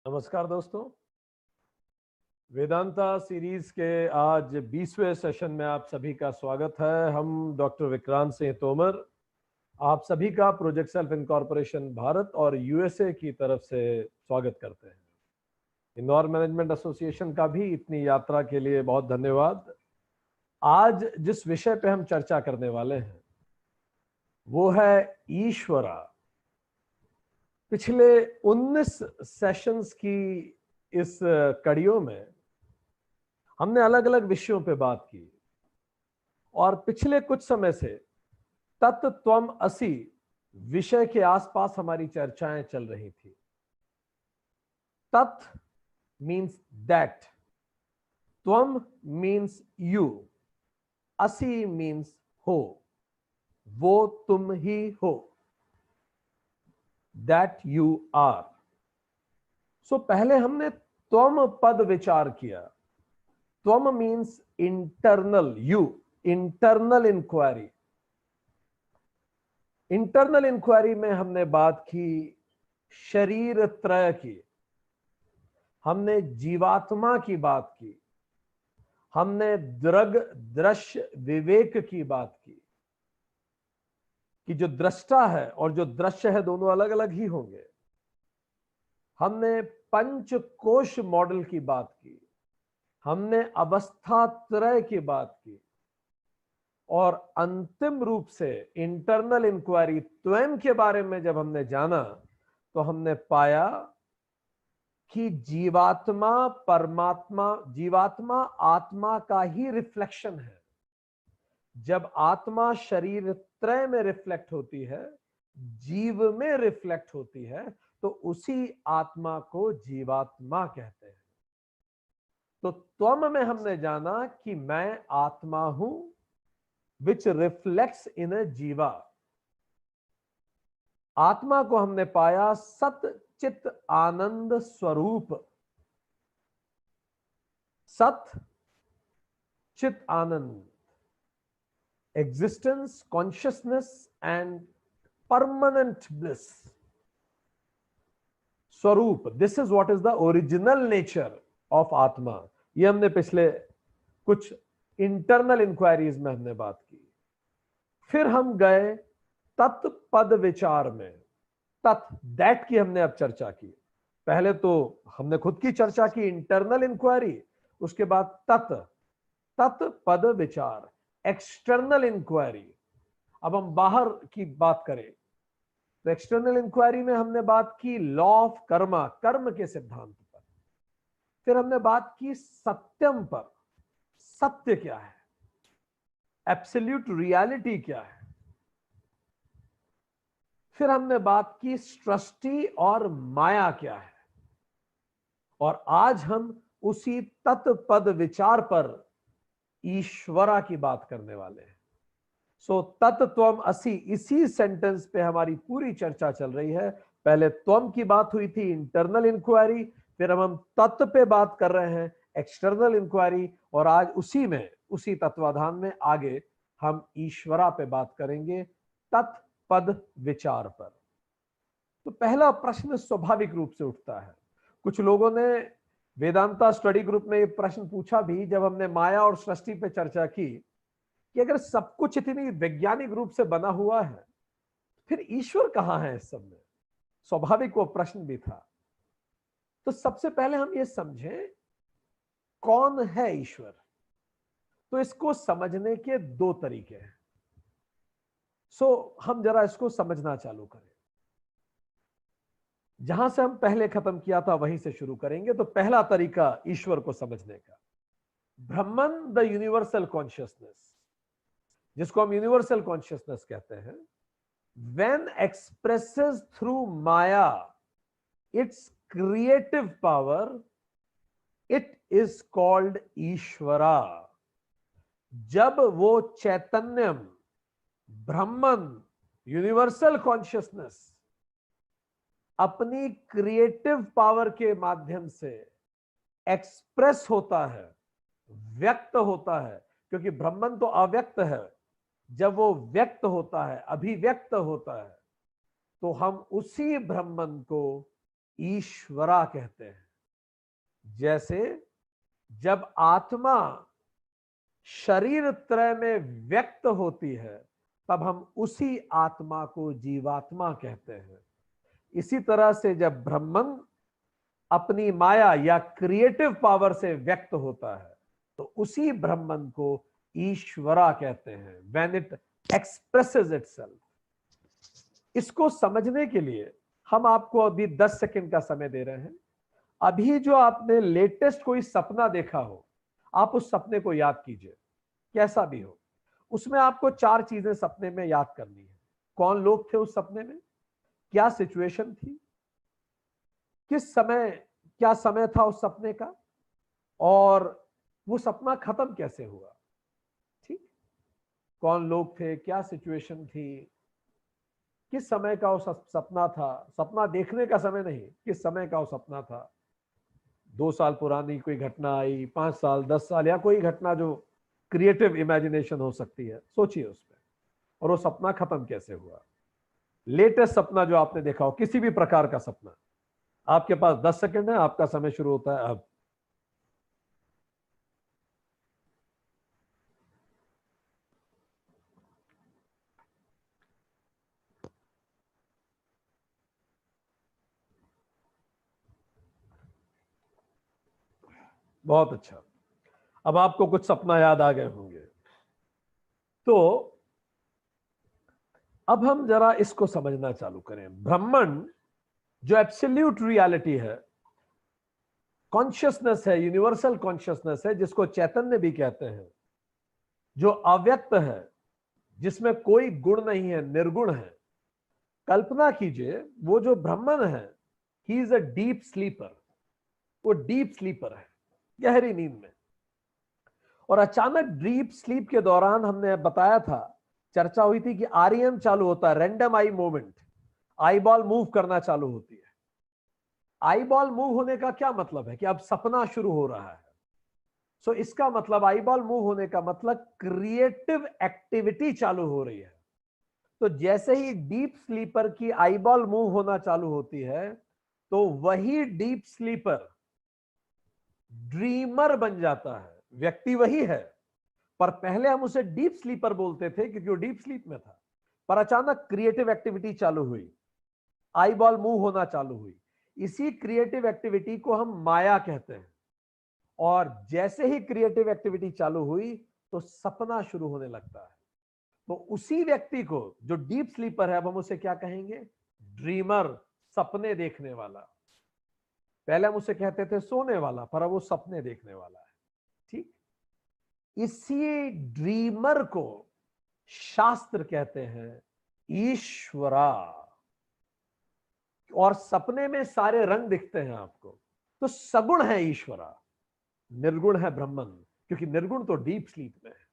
नमस्कार दोस्तों। वेदांता सीरीज के आज 20वें सेशन में आप सभी का स्वागत है। हम डॉक्टर विक्रांत सिंह तोमर आप सभी का प्रोजेक्ट सेल्फ इनकॉर्पोरेशन भारत और यूएसए की तरफ से स्वागत करते हैं। इंदौर मैनेजमेंट एसोसिएशन का भी इतनी यात्रा के लिए बहुत धन्यवाद। आज जिस विषय पे हम चर्चा करने वाले हैं वो है ईश्वरा। पिछले 19 सेशंस की इस कड़ियों में हमने अलग अलग विषयों पे बात की और पिछले कुछ समय से तत् त्वम असि विषय के आसपास हमारी चर्चाएं चल रही थी। तत् मीन्स दैट, त्वम मीन्स यू, असि मीन्स हो, वो तुम ही हो, दैट यू आर। सो पहले हमने त्वम पद विचार किया। त्वम means internal you, internal inquiry. Internal inquiry में हमने बात की शरीर त्रय की, हमने जीवात्मा की बात की, हमने दृग दृश्य विवेक की बात की कि जो दृष्टा है और जो दृश्य है दोनों अलग अलग ही होंगे। हमने पंच कोश मॉडल की बात की, हमने अवस्था त्रय की बात की और अंतिम रूप से इंटरनल इंक्वायरी स्वयं के बारे में जब हमने जाना तो हमने पाया कि जीवात्मा परमात्मा, जीवात्मा आत्मा का ही रिफ्लेक्शन है। जब आत्मा शरीर त्रय में रिफ्लेक्ट होती है, जीव में रिफ्लेक्ट होती है, तो उसी आत्मा को जीवात्मा कहते हैं। तो त्वम में हमने जाना कि मैं आत्मा हूं which reflects in a जीवा। आत्मा को हमने पाया सत चित आनंद स्वरूप। सत चित आनंद, existence, consciousness and permanent bliss. स्वरूप, this is what is the original nature of atma. ये हमने पिछले कुछ इंटरनल इंक्वायरीज में हमने बात की। फिर हम गए तत्पद विचार में। तत् दैट की हमने अब चर्चा की। पहले तो हमने खुद की चर्चा की इंटरनल इंक्वायरी, उसके बाद तत्पद विचार, एक्सटर्नल इंक्वायरी। अब हम बाहर की बात करें तो एक्सटर्नल इंक्वायरी में हमने बात की लॉ ऑफ कर्मा, कर्म के सिद्धांत पर। फिर हमने बात की सत्यम पर, सत्य क्या है, एब्सोल्यूट रियलिटी क्या है। फिर हमने बात की सृष्टि और माया क्या है। और आज हम उसी तत्पद विचार पर ईश्वरा की बात करने वाले हैं। सो तत्त्वम असि, इसी सेंटेंस पे हमारी पूरी चर्चा चल रही है। पहले त्वम की बात हुई थी, इंटरनल इंक्वायरी, फिर हम तत्व पे बात कर रहे हैं, एक्सटर्नल इंक्वायरी, और आज उसी में, उसी तत्वाधान में आगे हम ईश्वरा पे बात करेंगे, तत्पद विचार पर। तो पहला प्रश्न स्वाभाविक रूप से उठता है। कुछ लोगों ने वेदांता स्टडी ग्रुप में यह प्रश्न पूछा भी जब हमने माया और सृष्टि पे चर्चा की कि अगर सब कुछ इतनी वैज्ञानिक रूप से बना हुआ है फिर ईश्वर कहां है इस सब में। स्वाभाविक वो प्रश्न भी था। तो सबसे पहले हम ये समझें कौन है ईश्वर। तो इसको समझने के दो तरीके हैं। हम जरा इसको समझना चालू करें। जहां से हम पहले खत्म किया था वहीं से शुरू करेंगे। तो पहला तरीका ईश्वर को समझने का, ब्रह्मन द यूनिवर्सल कॉन्शियसनेस, जिसको हम यूनिवर्सल कॉन्शियसनेस कहते हैं, when expresses through Maya it's creative power, it is called ईश्वरा। जब वो चैतन्यम, ब्रह्मन, यूनिवर्सल कॉन्शियसनेस अपनी क्रिएटिव पावर के माध्यम से एक्सप्रेस होता है, व्यक्त होता है, क्योंकि ब्रह्मन तो अव्यक्त है, जब वो व्यक्त होता है, अभिव्यक्त होता है, तो हम उसी ब्रह्मन को ईश्वरा कहते हैं। जैसे जब आत्मा शरीर त्रय में व्यक्त होती है तब हम उसी आत्मा को जीवात्मा कहते हैं। इसी तरह से जब ब्रह्मन अपनी माया या क्रिएटिव पावर से व्यक्त होता है तो उसी ब्रह्मन को ईश्वरा कहते हैं, व्हेन इट एक्सप्रेसेस इटसेल्फ। इसको समझने के लिए हम आपको अभी 10 सेकंड का समय दे रहे हैं। अभी जो आपने लेटेस्ट कोई सपना देखा हो, आप उस सपने को याद कीजिए, कैसा भी हो। उसमें आपको 4 चीजें सपने में याद करनी है। कौन लोग थे उस सपने में, क्या सिचुएशन थी, किस समय, क्या समय था उस सपने का, और वो सपना खत्म कैसे हुआ। ठीक, कौन लोग थे, क्या सिचुएशन थी, किस समय का वो सपना था। सपना देखने का समय नहीं, किस समय का वो सपना था। 2 साल पुरानी कोई घटना आई, 5 साल, 10 साल, या कोई घटना जो क्रिएटिव इमेजिनेशन हो सकती है, सोचिए उसमें। और वो सपना खत्म कैसे हुआ। लेटेस्ट सपना जो आपने देखा हो, किसी भी प्रकार का सपना। आपके पास 10 सेकंड है, आपका समय शुरू होता है अब। बहुत अच्छा, अब आपको कुछ सपना याद आ गए होंगे। तो अब हम जरा इसको समझना चालू करें। ब्रह्मन जो एब्सोल्यूट रियलिटी है, कॉन्शियसनेस है, यूनिवर्सल कॉन्शियसनेस है, जिसको चैतन्य भी कहते हैं, जो अव्यक्त है, जिसमें कोई गुण नहीं है, निर्गुण है। कल्पना कीजिए वो जो ब्रह्मन है, he is a deep sleeper. वो डीप स्लीपर है, गहरी नींद में। और अचानक डीप स्लीप के दौरान हमने बताया था, चर्चा हुई थी कि आरईएम चालू होता है, random eye movement. Eye ball move करना चालू होती है। आई बॉल मूव होने का क्या मतलब है कि अब सपना शुरू हो रहा है। सो इसका मतलब, आई बॉल मूव होने का मतलब क्रिएटिव एक्टिविटी चालू हो रही है। तो जैसे ही डीप स्लीपर की आई बॉल मूव होना चालू होती है तो वही डीप स्लीपर ड्रीमर बन जाता है। व्यक्ति वही है, पर पहले हम उसे डीप स्लीपर बोलते थे क्योंकि वो डीप स्लीप में था। पर अचानक क्रिएटिव एक्टिविटी चालू हुई, आई बॉल मूव होना चालू हुई। इसी क्रिएटिव एक्टिविटी को हम माया कहते हैं। और जैसे ही क्रिएटिव एक्टिविटी चालू हुई तो सपना शुरू होने लगता है। तो उसी व्यक्ति को जो डीप स्लीपर है, अब हम उसे क्या कहेंगे, ड्रीमर, सपने देखने वाला। पहले हम उसे कहते थे सोने वाला, पर अब वो सपने देखने वाला है। ठीक, इसी ड्रीमर को शास्त्र कहते हैं ईश्वरा। और सपने में सारे रंग दिखते हैं आपको, तो सगुण है ईश्वरा, निर्गुण है ब्रह्मन, क्योंकि निर्गुण तो डीप स्लीप में है।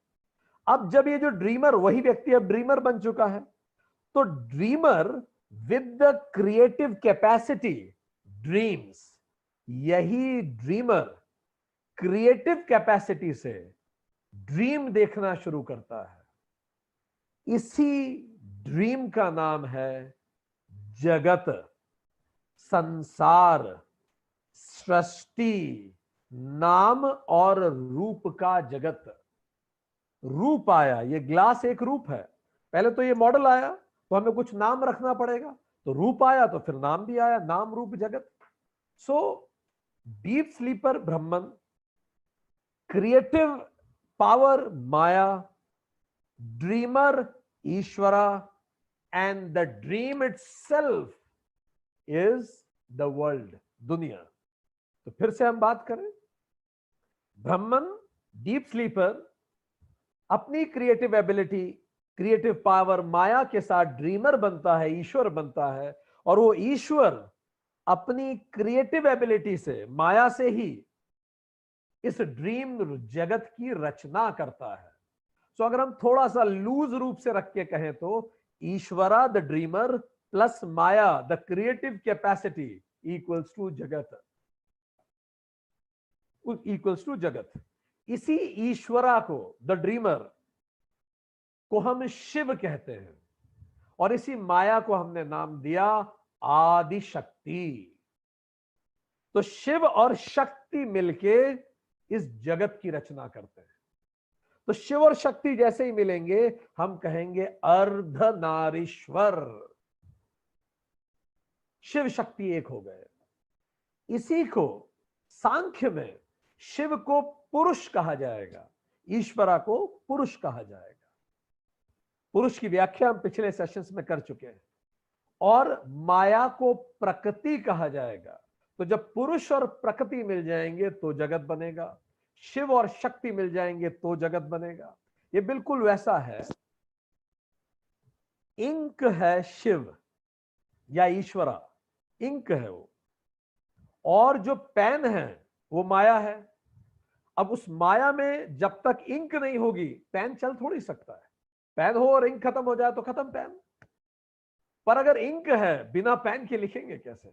अब जब ये जो ड्रीमर, वही व्यक्ति अब ड्रीमर बन चुका है, तो dreamer with the creative capacity dreams. यही ड्रीमर क्रिएटिव कैपेसिटी से ड्रीम देखना शुरू करता है। इसी ड्रीम का नाम है जगत, संसार, सृष्टि, नाम और रूप का जगत। रूप आया, ये ग्लास एक रूप है। पहले तो ये मॉडल आया तो हमें कुछ नाम रखना पड़ेगा, तो रूप आया तो फिर नाम भी आया, नाम रूप जगत। सो डीप स्लीपर ब्रह्मन, क्रिएटिव पावर माया, ड्रीमर ईश्वरा, and the dream itself is the world, दुनिया। तो फिर से हम बात करें, ब्रह्मन डीप स्लीपर अपनी क्रिएटिव एबिलिटी, क्रिएटिव पावर माया के साथ ड्रीमर बनता है, ईश्वर बनता है। और वो ईश्वर अपनी क्रिएटिव एबिलिटी से, माया से ही इस ड्रीम जगत की रचना करता है। सो अगर हम थोड़ा सा लूज रूप से रख के कहें तो Ishwara the dreamer plus Maya the creative capacity equals to Jagat, equals to Jagat. इसी ईश्वरा को, द ड्रीमर को हम शिव कहते हैं, और इसी माया को हमने नाम दिया आदि शक्ति। तो शिव और शक्ति मिलके इस जगत की रचना करते हैं। तो शिव और शक्ति जैसे ही मिलेंगे हम कहेंगे अर्धनारीश्वर। शिव शक्ति एक हो गए। इसी को सांख्य में शिव को पुरुष कहा जाएगा, ईश्वरा को पुरुष कहा जाएगा। पुरुष की व्याख्या हम पिछले सेशंस में कर चुके हैं। और माया को प्रकृति कहा जाएगा। तो जब पुरुष और प्रकृति मिल जाएंगे तो जगत बनेगा, शिव और शक्ति मिल जाएंगे तो जगत बनेगा। ये बिल्कुल वैसा है, इंक है शिव या ईश्वरा, इंक है वो, और जो पेन है वो माया है। अब उस माया में जब तक इंक नहीं होगी पेन चल थोड़ी सकता है। पेन हो और इंक खत्म हो जाए तो खत्म पेन। पर अगर इंक है बिना पेन के लिखेंगे कैसे?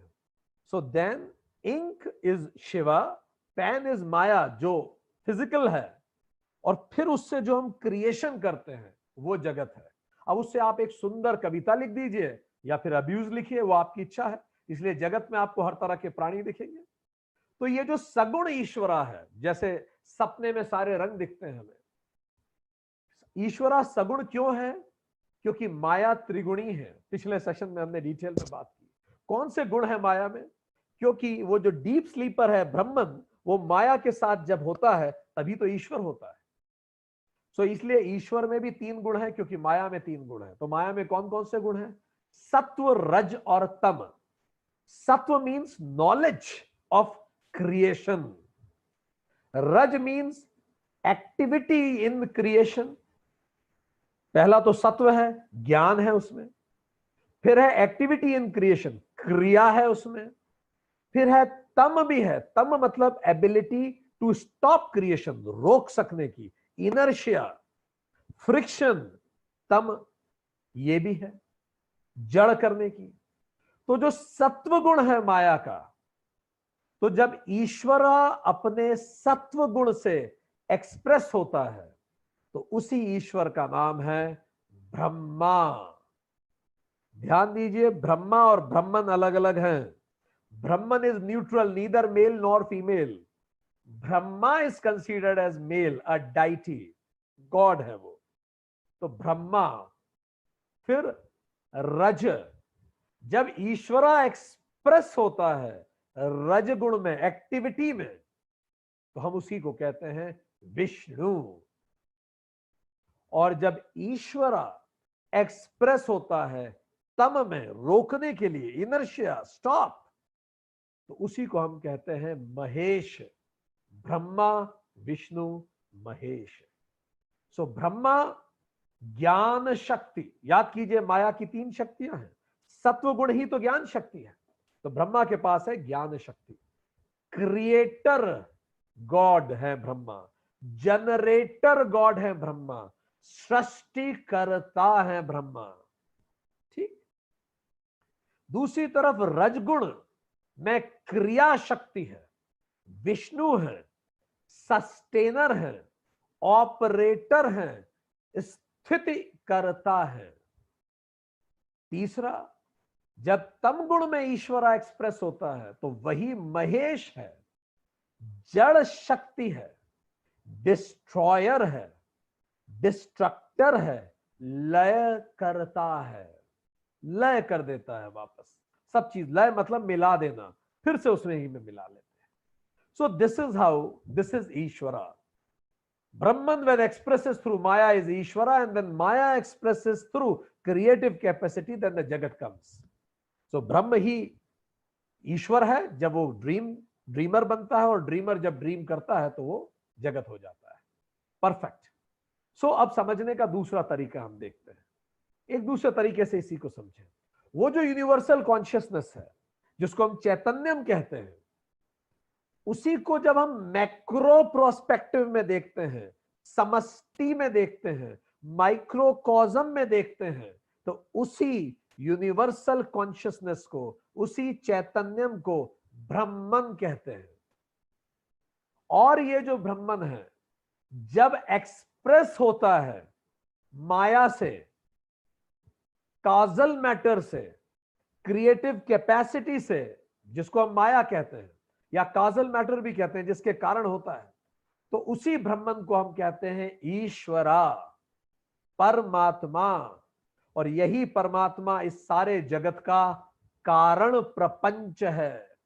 So then ink is Shiva, pen is maya जो फिजिकल है, और फिर उससे जो हम क्रिएशन करते हैं वो जगत है। अब उससे आप एक सुंदर कविता लिख दीजिए या फिर अब्यूज लिखिए, वो आपकी इच्छा है। इसलिए जगत में आपको हर तरह के प्राणी दिखेंगे। तो ये जो सगुण ईश्वरा है, जैसे सपने में सारे रंग दिखते हैं हमें, ईश्वरा सगुण क्यों है? क्योंकि माया त्रिगुणी है। पिछले सेशन में हमने डिटेल में बात की कौन से गुण है माया में। क्योंकि वो जो डीप स्लीपर है ब्रह्मन, वो माया के साथ जब होता है तभी तो ईश्वर होता है। सो इसलिए ईश्वर में भी 3 गुण है, क्योंकि माया में 3 गुण है। तो माया में कौन कौन से गुण है? सत्व, रज और तम। सत्व मीन्स नॉलेज ऑफ क्रिएशन, रज मीन्स एक्टिविटी इन क्रिएशन। पहला तो सत्व है, ज्ञान है उसमें। फिर है एक्टिविटी इन क्रिएशन, क्रिया है उसमें। फिर है तम भी है, तम मतलब एबिलिटी टू स्टॉप क्रिएशन, रोक सकने की, इनर्शिया, फ्रिक्शन, तम ये भी है, जड़ करने की। तो जो सत्व गुण है माया का, तो जब ईश्वरा अपने सत्व गुण से एक्सप्रेस होता है तो उसी ईश्वर का नाम है ब्रह्मा। ध्यान दीजिए, ब्रह्मा और ब्रह्मन अलग अलग हैं। Brahman is neutral, neither male nor female. Brahma is considered as male, a deity, god है वो। तो ब्रह्मा। फिर रज, जब ईश्वरा एक्सप्रेस होता है रज गुण में, एक्टिविटी में, तो हम उसी को कहते हैं विष्णु। और जब ईश्वरा एक्सप्रेस होता है तम में, रोकने के लिए, इनर्शिया, स्टॉप, तो उसी को हम कहते हैं महेश। ब्रह्मा, विष्णु, महेश। सो ब्रह्मा ज्ञान शक्ति। याद कीजिए माया की 3 शक्तियां हैं, सत्व गुण ही तो ज्ञान शक्ति है। तो ब्रह्मा के पास है ज्ञान शक्ति। क्रिएटर गॉड है ब्रह्मा, जनरेटर गॉड है ब्रह्मा, सृष्टि करता है ब्रह्मा। ठीक। दूसरी तरफ रजगुण में क्रिया शक्ति है, विष्णु है, सस्टेनर है, ऑपरेटर है, स्थिति करता है। तीसरा, जब तम गुण में ईश्वरा एक्सप्रेस होता है तो वही महेश है, जड़ शक्ति है, डिस्ट्रॉयर है, डिस्ट्रक्टर है, लय करता है, लय कर देता है वापस। सब चीज लय मतलब मिला देना, फिर से उसमें ही में मिला लेते हैं। So this is how, this is ईश्वरा। Brahman when expresses through Maya is Ishvara, and when Maya expresses through creative capacity, then the Jagat comes. So ब्रह्म ही ईश्वर है जब वो ड्रीमर बनता है, और ड्रीमर जब ड्रीम करता है तो वो जगत हो जाता है। परफेक्ट। सो अब समझने का दूसरा तरीका हम देखते हैं, एक दूसरे तरीके से इसी को समझें। वो जो यूनिवर्सल कॉन्शियसनेस है जिसको हम चैतन्यम कहते हैं, उसी को जब हम मैक्रो प्रोस्पेक्टिव में देखते हैं, समष्टि में देखते हैं, माइक्रोकॉज्म में देखते हैं, तो उसी यूनिवर्सल कॉन्शियसनेस को, उसी चैतन्यम को ब्रह्मन कहते हैं। और ये जो ब्रह्मन है जब एक्सप्रेस होता है माया से, काजल मैटर से, क्रिएटिव कैपेसिटी से, जिसको हम माया कहते हैं, या काजल मैटर भी कहते हैं, जिसके कारण होता है, तो उसी ब्रह्मन को हम कहते हैं ईश्वरा, परमात्मा। और यही परमात्मा इस सारे जगत का कारण प्रपंच है,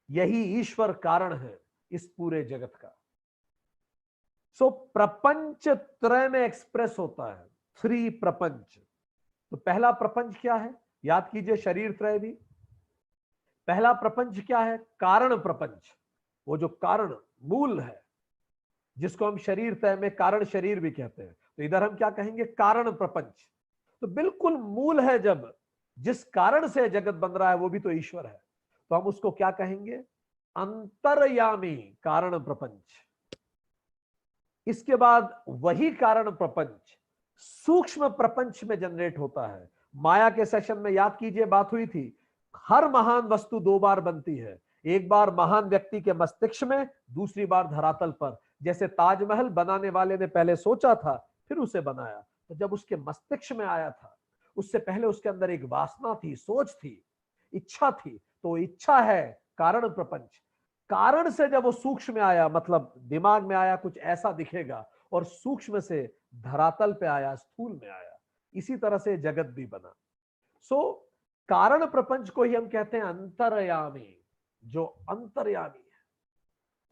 यही ईश्वर कारण है इस पूरे जगत का। सो प्रपंच त्रय में एक्सप्रेस होता है, थ्री प्रपंच। तो पहला प्रपंच क्या है, याद कीजिए, शरीर त्रय भी। पहला प्रपंच क्या है, कारण प्रपंच, वो जो कारण मूल है, जिसको हम शरीर त्रय में कारण शरीर भी कहते हैं। तो इधर हम क्या कहेंगे, कारण प्रपंच। तो बिल्कुल मूल है, जब जिस कारण से जगत बन रहा है वो भी तो ईश्वर है, तो हम उसको क्या कहेंगे, अंतर्यामी कारण प्रपंच। इसके बाद वही कारण प्रपंच सूक्ष्म प्रपंच में जनरेट होता है। माया के सेशन में याद कीजिए बात हुई थी, हर महान वस्तु दो बार बनती है, एक बार महान व्यक्ति के मस्तिष्क में, दूसरी बार धरातल पर। जैसे ताजमहल बनाने वाले ने पहले सोचा था, फिर उसे बनाया, तो जब उसके मस्तिष्क में आया था, उससे पहले उसके अंदर एक वासना थी, सोच थी, इच्छा थी, तो इच्छा है कारण प्रपंच। कारण से जब वो सूक्ष्म में आया, मतलब दिमाग में आया, कुछ ऐसा दिखेगा, और सूक्ष्म से धरातल पे आया, स्थूल में आया। इसी तरह से जगत भी बना। सो कारण प्रपंच को ही हम कहते हैं अंतर्यामी, जो अंतर्यामी है।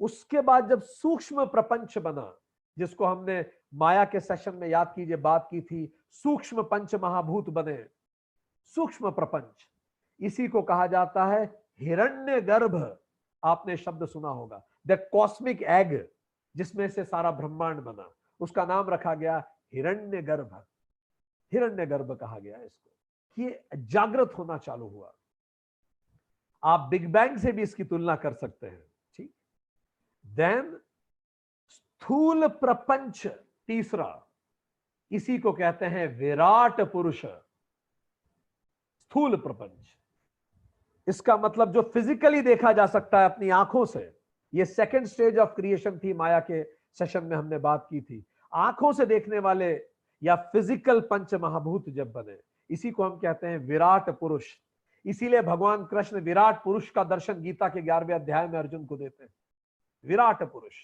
उसके बाद जब सूक्ष्म प्रपंच बना, जिसको हमने माया के सेशन में याद कीजिए बात की थी, सूक्ष्म पंच महाभूत बने, सूक्ष्म प्रपंच, इसी को कहा जाता है हिरण्यगर्भ। आपने शब्द सुना होगा, द कॉस्मिक एग, जिसमें से सारा ब्रह्मांड बना, उसका नाम रखा गया हिरण्यगर्भ। हिरण्यगर्भ कहा गया इसको, कि जागृत होना चालू हुआ। आप बिग बैंग से भी इसकी तुलना कर सकते हैं, ठीक। देन स्थूल प्रपंच तीसरा, इसी को कहते हैं विराट पुरुष, स्थूल प्रपंच। इसका मतलब जो फिजिकली देखा जा सकता है अपनी आंखों से, ये सेकंड स्टेज ऑफ क्रिएशन थी, माया के सेशन में हमने बात की थी। आंखों से देखने वाले या फिजिकल पंच महाभूत जब बने, इसी को हम कहते हैं विराट पुरुष। इसीलिए भगवान कृष्ण विराट पुरुष का दर्शन गीता के 11वें अध्याय में अर्जुन को देते हैं, विराट पुरुष।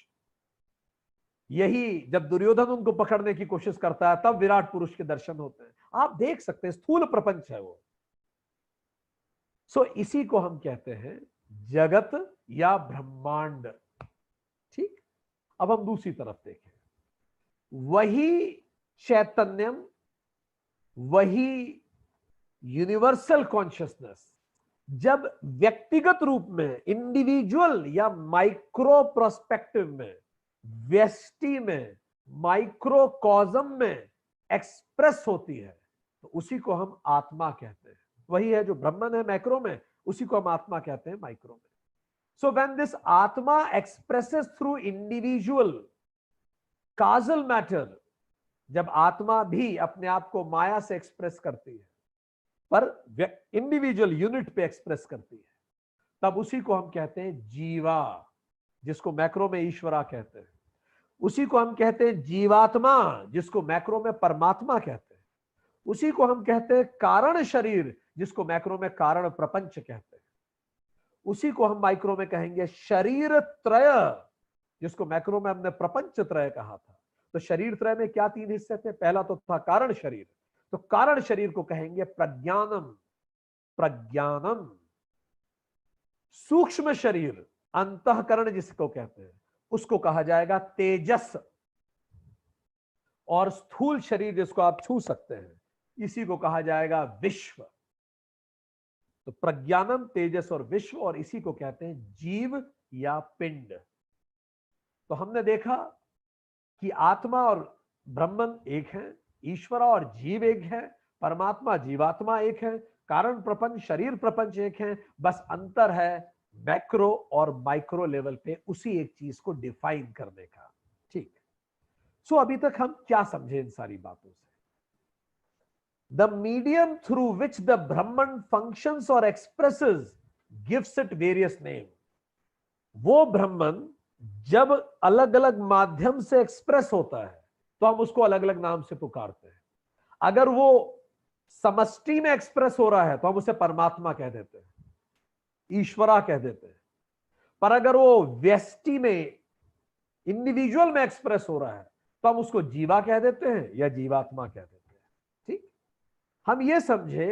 यही जब दुर्योधन उनको पकड़ने की कोशिश करता है, तब विराट पुरुष के दर्शन होते हैं। आप देख सकते हैं, स्थूल प्रपंच है वो। सो इसी को हम कहते हैं जगत या ब्रह्मांड, ठीक। अब हम दूसरी तरफ देखें, वही चैतन्यम, वही यूनिवर्सल कॉन्शियसनेस जब व्यक्तिगत रूप में, इंडिविजुअल या माइक्रो प्रोस्पेक्टिव में, व्यष्टि में, माइक्रोकॉज्म में एक्सप्रेस होती है, तो उसी को हम आत्मा कहते हैं। वही है जो ब्रह्मन है मैक्रो में, उसी को हम आत्मा कहते हैं माइक्रो में। सो व्हेन दिस आत्मा एक्सप्रेसेस थ्रू इंडिविजुअल काजल मैटर, जब आत्मा भी अपने आप को माया से एक्सप्रेस करती है, पर इंडिविजुअल यूनिट पे एक्सप्रेस करती है, तब उसी को हम कहते हैं जीवा, जिसको मैक्रो में ईश्वरा कहते हैं। उसी को हम कहते हैं जीवात्मा, जिसको मैक्रो में परमात्मा कहते हैं। उसी को हम कहते हैं कारण शरीर, जिसको मैक्रो में कारण प्रपंच कहते हैं। उसी को हम माइक्रो में कहेंगे शरीर त्रय, जिसको मैक्रो में हमने प्रपंच त्रय कहा था। तो शरीर त्रय में क्या तीन हिस्से थे, पहला तो था कारण शरीर, तो कारण शरीर को कहेंगे प्रज्ञानम, प्रज्ञानम। सूक्ष्म शरीर अंतःकरण जिसको कहते हैं, उसको कहा जाएगा तेजस। और स्थूल शरीर जिसको आप छू सकते हैं, इसी को कहा जाएगा विश्व। तो प्रज्ञानम, तेजस और विश्व, और इसी को कहते हैं जीव या पिंड। तो हमने देखा कि आत्मा और ब्रह्मन एक है, ईश्वर और जीव एक है, परमात्मा जीवात्मा एक है, कारण प्रपंच शरीर प्रपंच एक है। बस अंतर है मैक्रो और माइक्रो लेवल पे उसी एक चीज को डिफाइन करने का, ठीक। सो अभी तक हम क्या समझे इन सारी बातों से? The medium through which the Brahman functions or expresses gives it various name. वो ब्रह्मन जब अलग अलग माध्यम से एक्सप्रेस होता है, तो हम उसको अलग अलग नाम से पुकारते हैं। अगर वो समष्टि में एक्सप्रेस हो रहा है, तो हम उसे परमात्मा कह देते हैं, ईश्वरा कह देते हैं। पर अगर वो व्यष्टि में, इंडिविजुअल में एक्सप्रेस हो रहा है तो हम उसको जीवा कह देते हैं या जीवात्मा कह देते हैं। ठीक, हम ये समझे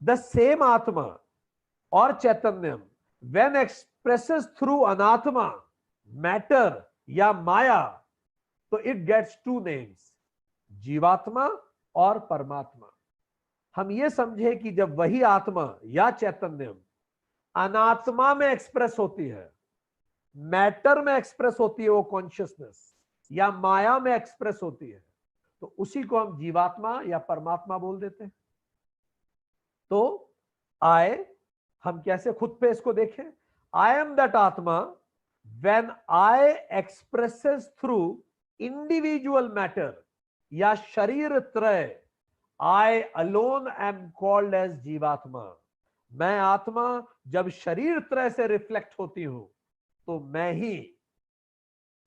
द सेम आत्मा और चैतन्यम व्हेन एक्सप्रेसेस थ्रू अनात्मा, मैटर या माया, तो इट गेट्स टू नेम्स, जीवात्मा और परमात्मा। हम ये समझे कि जब वही आत्मा या चैतन्यम अनात्मा में एक्सप्रेस होती है, मैटर में एक्सप्रेस होती है वो कॉन्शियसनेस, या माया में एक्सप्रेस होती है, तो उसी को हम जीवात्मा या परमात्मा बोल देते हैं। तो आए हम कैसे खुद पे इसको देखें, I am that atma when I expresses through individual matter या शरीर त्रय, I alone am called as jivatma. मैं आत्मा जब शरीर त्रय से रिफ्लेक्ट होती हूं तो मैं ही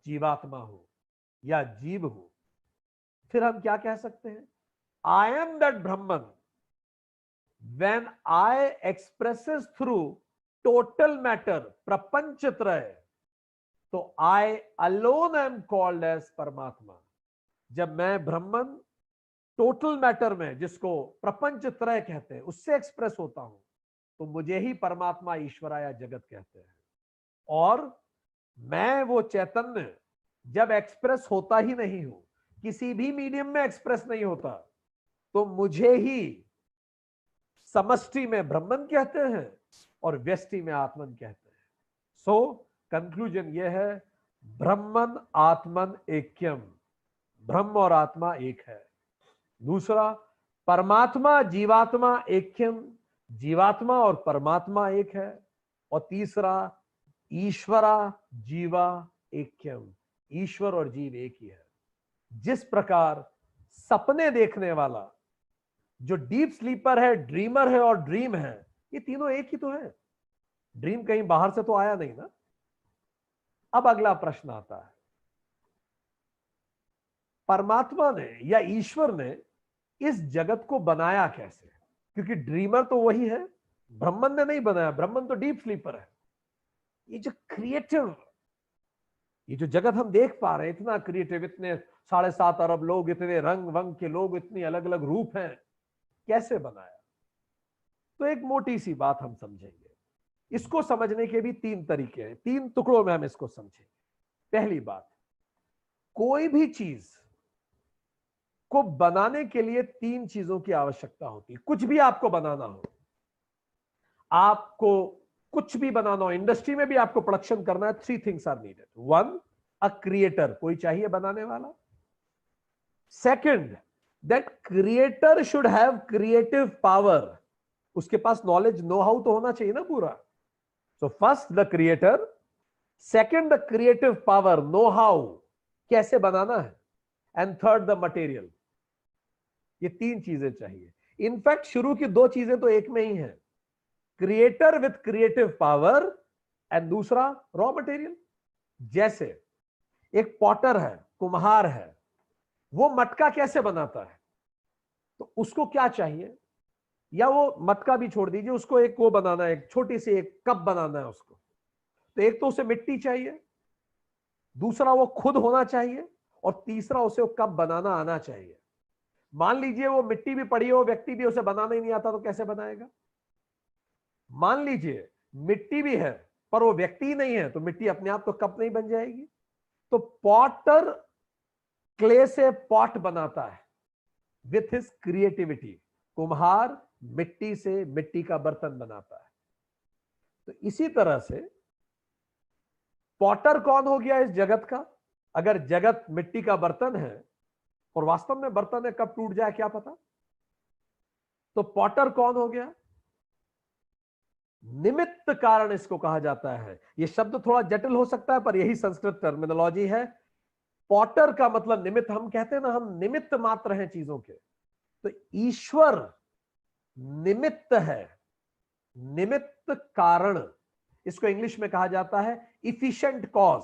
जीवात्मा हूं या जीव हूं। फिर हम क्या कह सकते हैं, I am that Brahman when I expresses through total matter, प्रपंच त्रय, तो I alone am called as paramatma. जब मैं ब्रह्मन टोटल मैटर में, जिसको प्रपंच त्रय कहते हैं, उससे एक्सप्रेस होता हूं तो मुझे ही परमात्मा, ईश्वर या जगत कहते हैं। और मैं वो चैतन्य जब एक्सप्रेस होता ही नहीं हूं, किसी भी मीडियम में एक्सप्रेस नहीं होता, तो मुझे ही समष्टि में ब्रह्मन कहते हैं और व्यष्टि में आत्मन कहते हैं। सो कंक्लूजन यह है, ब्रह्मन आत्मन ऐक्यम, ब्रह्म और आत्मा एक है। दूसरा, परमात्मा जीवात्मा ऐक्यम, जीवात्मा और परमात्मा एक है। और तीसरा, ईश्वरा जीवा ऐक्यम, ईश्वर और जीव एक ही है। जिस प्रकार सपने देखने वाला जो डीप स्लीपर है, ड्रीमर है और ड्रीम है, ये तीनों एक ही तो है। ड्रीम कहीं बाहर से तो आया नहीं ना। अब अगला प्रश्न आता है, परमात्मा ने या ईश्वर ने इस जगत को बनाया कैसे? क्योंकि ड्रीमर तो वही है, ब्रह्मन ने नहीं बनाया, ब्रह्मन तो डीप स्लीपर है। ये जो क्रिएटिव, ये जो जगत हम देख पा रहे हैं, इतना क्रिएटिव, इतने 7.5 अरब लोग, इतने रंग वंग के लोग, इतनी अलग अलग रूप हैं, कैसे बनाया? तो एक मोटी सी बात हम समझेंगे। इसको समझने के भी 3 तरीके हैं, 3 टुकड़ों में हम इसको समझेंगे। पहली बात, कोई भी चीज को बनाने के लिए 3 चीजों की आवश्यकता होती है। कुछ भी आपको बनाना हो, आपको कुछ भी बनाना हो, इंडस्ट्री में भी आपको प्रोडक्शन करना है, 3 things are needed. 1, a creator, कोई चाहिए बनाने वाला। Second, that creator should have creative power, उसके पास नॉलेज, नो हाउ तो होना चाहिए ना पूरा। So first the creator, second the creative power, know how कैसे बनाना है, एंड थर्ड द मटेरियल। ये 3 चीजें चाहिए। इनफैक्ट शुरू की 2 चीजें तो एक में ही है, creator with creative power and दूसरा रॉ मटेरियल। जैसे एक पॉटर है, कुम्हार है, वो मटका कैसे बनाता है? तो उसको क्या चाहिए? या वो मटका भी छोड़ दीजिए, उसको एक वो बनाना है, एक छोटी सी एक कप बनाना है उसको, तो एक तो उसे मिट्टी चाहिए, दूसरा वो खुद होना चाहिए, और तीसरा उसे वो कप बनाना आना चाहिए। मान लीजिए वो मिट्टी भी पड़ी हो, व्यक्ति भी उसे बनाना ही नहीं आता, तो कैसे बनाएगा? मान लीजिए मिट्टी भी है पर वो व्यक्ति ही नहीं है, तो मिट्टी अपने आप तो कप नहीं बन जाएगी। तो पॉटर क्ले से पॉट बनाता है विथ हिज क्रिएटिविटी, कुम्हार मिट्टी से मिट्टी का बर्तन बनाता है। तो इसी तरह से पॉटर कौन हो गया इस जगत का? अगर जगत मिट्टी का बर्तन है और वास्तव में बर्तन है, कब टूट जाए क्या पता, तो पॉटर कौन हो गया? निमित्त कारण इसको कहा जाता है। यह शब्द थोड़ा जटिल हो सकता है पर यही संस्कृत टर्मिनोलॉजी है। पॉटर का मतलब निमित्त, हम कहते हैं ना, हम निमित्त मात्र हैं चीजों के, तो ईश्वर निमित्त है, निमित्त कारण। इसको इंग्लिश में कहा जाता है इफिशिएंट कॉज,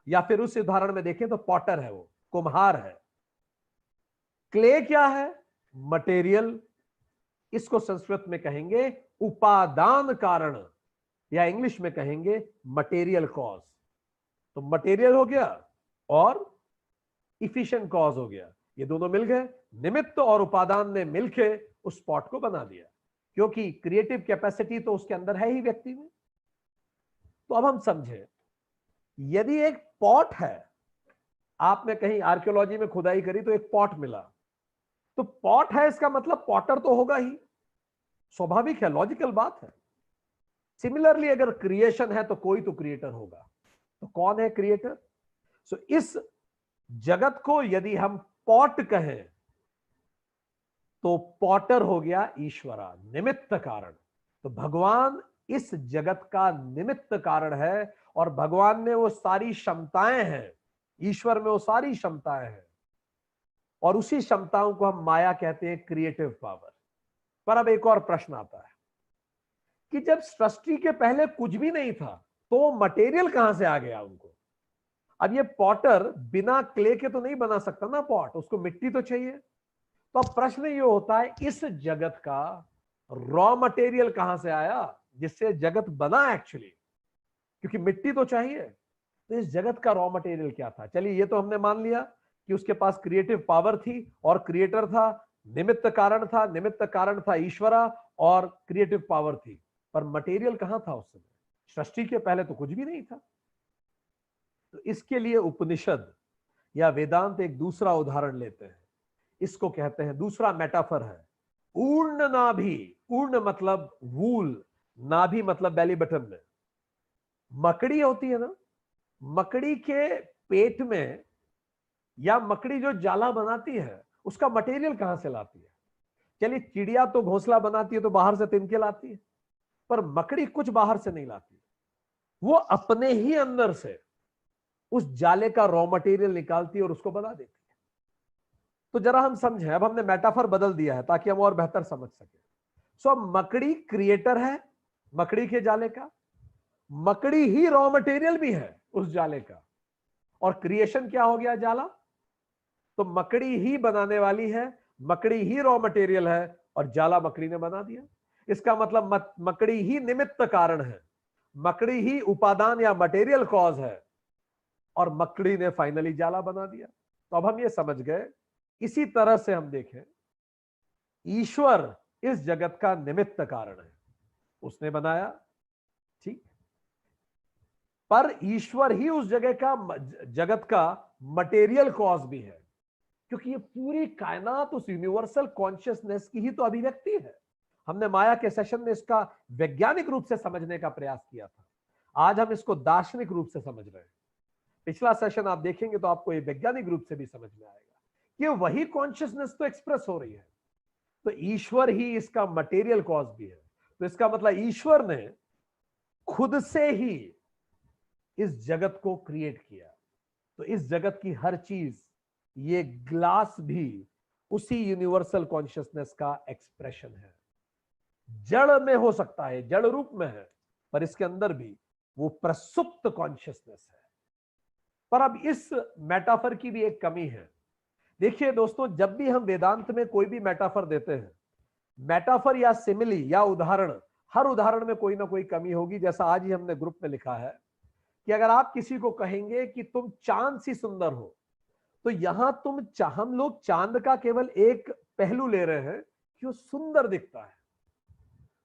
या फिर उस उदाहरण में देखें तो पॉटर है, वो कुम्हार है। क्ले क्या है? मटेरियल। इसको संस्कृत में कहेंगे उपादान कारण। या इंग्लिश में कहेंगे मटेरियल कॉज। तो मटेरियल हो गया और इफिशिएंट कॉज हो गया, ये दोनों मिल गए, निमित्त और उपादान ने मिलके उस पॉट को बना दिया, क्योंकि क्रिएटिव कैपेसिटी तो उसके अंदर है ही व्यक्ति में। तो अब हम समझे, यदि एक पॉट है, आपने कहीं आर्कियोलॉजी में खुदाई करी तो एक पॉट मिला, तो पॉट है इसका मतलब पॉटर तो होगा ही, स्वाभाविक है, लॉजिकल बात है। सिमिलरली अगर क्रिएशन है तो कोई तो क्रिएटर होगा, तो कौन है क्रिएटर? सो इस जगत को यदि हम पॉट कहें तो पॉटर हो गया ईश्वरा, निमित्त कारण। तो भगवान इस जगत का निमित्त कारण है, और भगवान में वो सारी क्षमताएं हैं, ईश्वर में वो सारी क्षमताएं हैं, और उसी क्षमताओं को हम माया कहते हैं, क्रिएटिव पावर। पर अब एक और प्रश्न आता है कि जब सृष्टि के पहले कुछ भी नहीं था तो मटेरियल कहां से आ गया उनको? अब ये पॉटर बिना क्ले के तो नहीं बना सकता ना पॉट, उसको मिट्टी तो चाहिए। तो अब प्रश्न ये होता है, इस जगत का रॉ मटेरियल कहां से आया जिससे जगत बना एक्चुअली, क्योंकि मिट्टी तो चाहिए। तो इस जगत का रॉ मटेरियल क्या था? चलिए ये तो हमने मान लिया कि उसके पास क्रिएटिव पावर थी और क्रिएटर था, निमित्त कारण था, निमित्त कारण था ईश्वरा, और क्रिएटिव पावर थी। पर मटेरियल कहां था उस समय? सृष्टि के पहले तो कुछ भी नहीं था। तो इसके लिए उपनिषद या वेदांत एक दूसरा उदाहरण लेते हैं, इसको कहते हैं, दूसरा मेटाफर है ऊर्ण नाभि। ऊर्ण मतलब वूल, नाभि मतलब बेली बटन में। मकड़ी होती है ना, मकड़ी के पेट में, या मकड़ी जो जाला बनाती है उसका मटेरियल कहां से लाती है? चलिए चिड़िया तो घोंसला बनाती है तो बाहर से तिनके लाती है, पर मकड़ी कुछ बाहर से नहीं लाती, वो अपने ही अंदर से उस जाले का रॉ मटेरियल निकालती है और उसको बना देती है। तो जरा हम समझें, अब हमने मेटाफर बदल दिया है ताकि हम और बेहतर समझ सके। सो मकड़ी क्रिएटर है मकड़ी के जाले का, मकड़ी ही रॉ मटेरियल भी है उस जाले का, और क्रिएशन क्या हो गया? जाला। तो मकड़ी ही बनाने वाली है, मकड़ी ही रॉ मटेरियल है, और जाला मकड़ी ने बना दिया। इसका मतलब मकड़ी ही निमित्त कारण है, मकड़ी ही उपादान या मटेरियल कॉज है, और मकड़ी ने फाइनली जाला बना दिया। तो अब हम ये समझ गए। इसी तरह से हम देखें, ईश्वर इस जगत का निमित्त कारण है, उसने बनाया, ठीक, पर ईश्वर ही उस जगत का मटेरियल कॉज भी है, क्योंकि ये पूरी कायनात उस यूनिवर्सल कॉन्शियसनेस की ही तो अभिव्यक्ति है। हमने माया के सेशन में इसका वैज्ञानिक रूप से समझने का प्रयास किया था, आज हम इसको दार्शनिक रूप से समझ रहे हैं। पिछला सेशन आप देखेंगे तो आपको ये वैज्ञानिक रूप से भी समझ में आएगा कि वही कॉन्शियसनेस तो एक्सप्रेस हो रही है। तो ईश्वर ही इसका मटेरियल कॉज भी है। तो इसका मतलब ईश्वर ने खुद से ही इस जगत को क्रिएट किया। तो इस जगत की हर चीज, ये ग्लास भी उसी यूनिवर्सल कॉन्शियसनेस का एक्सप्रेशन है। जड़ में हो सकता है, जड़ रूप में है, पर इसके अंदर भी वो प्रसुप्त कॉन्शियसनेस है। पर अब इस मेटाफर की भी एक कमी है। देखिए दोस्तों, जब भी हम वेदांत में कोई भी मेटाफर देते हैं, मेटाफर या सिमिली या उदाहरण, हर उदाहरण में कोई ना कोई कमी होगी। जैसा आज ही हमने ग्रुप में लिखा है कि अगर आप किसी को कहेंगे कि तुम चांद सी सुंदर हो, तो यहां हम लोग चांद का केवल एक पहलू ले रहे हैं कि वो सुंदर दिखता है,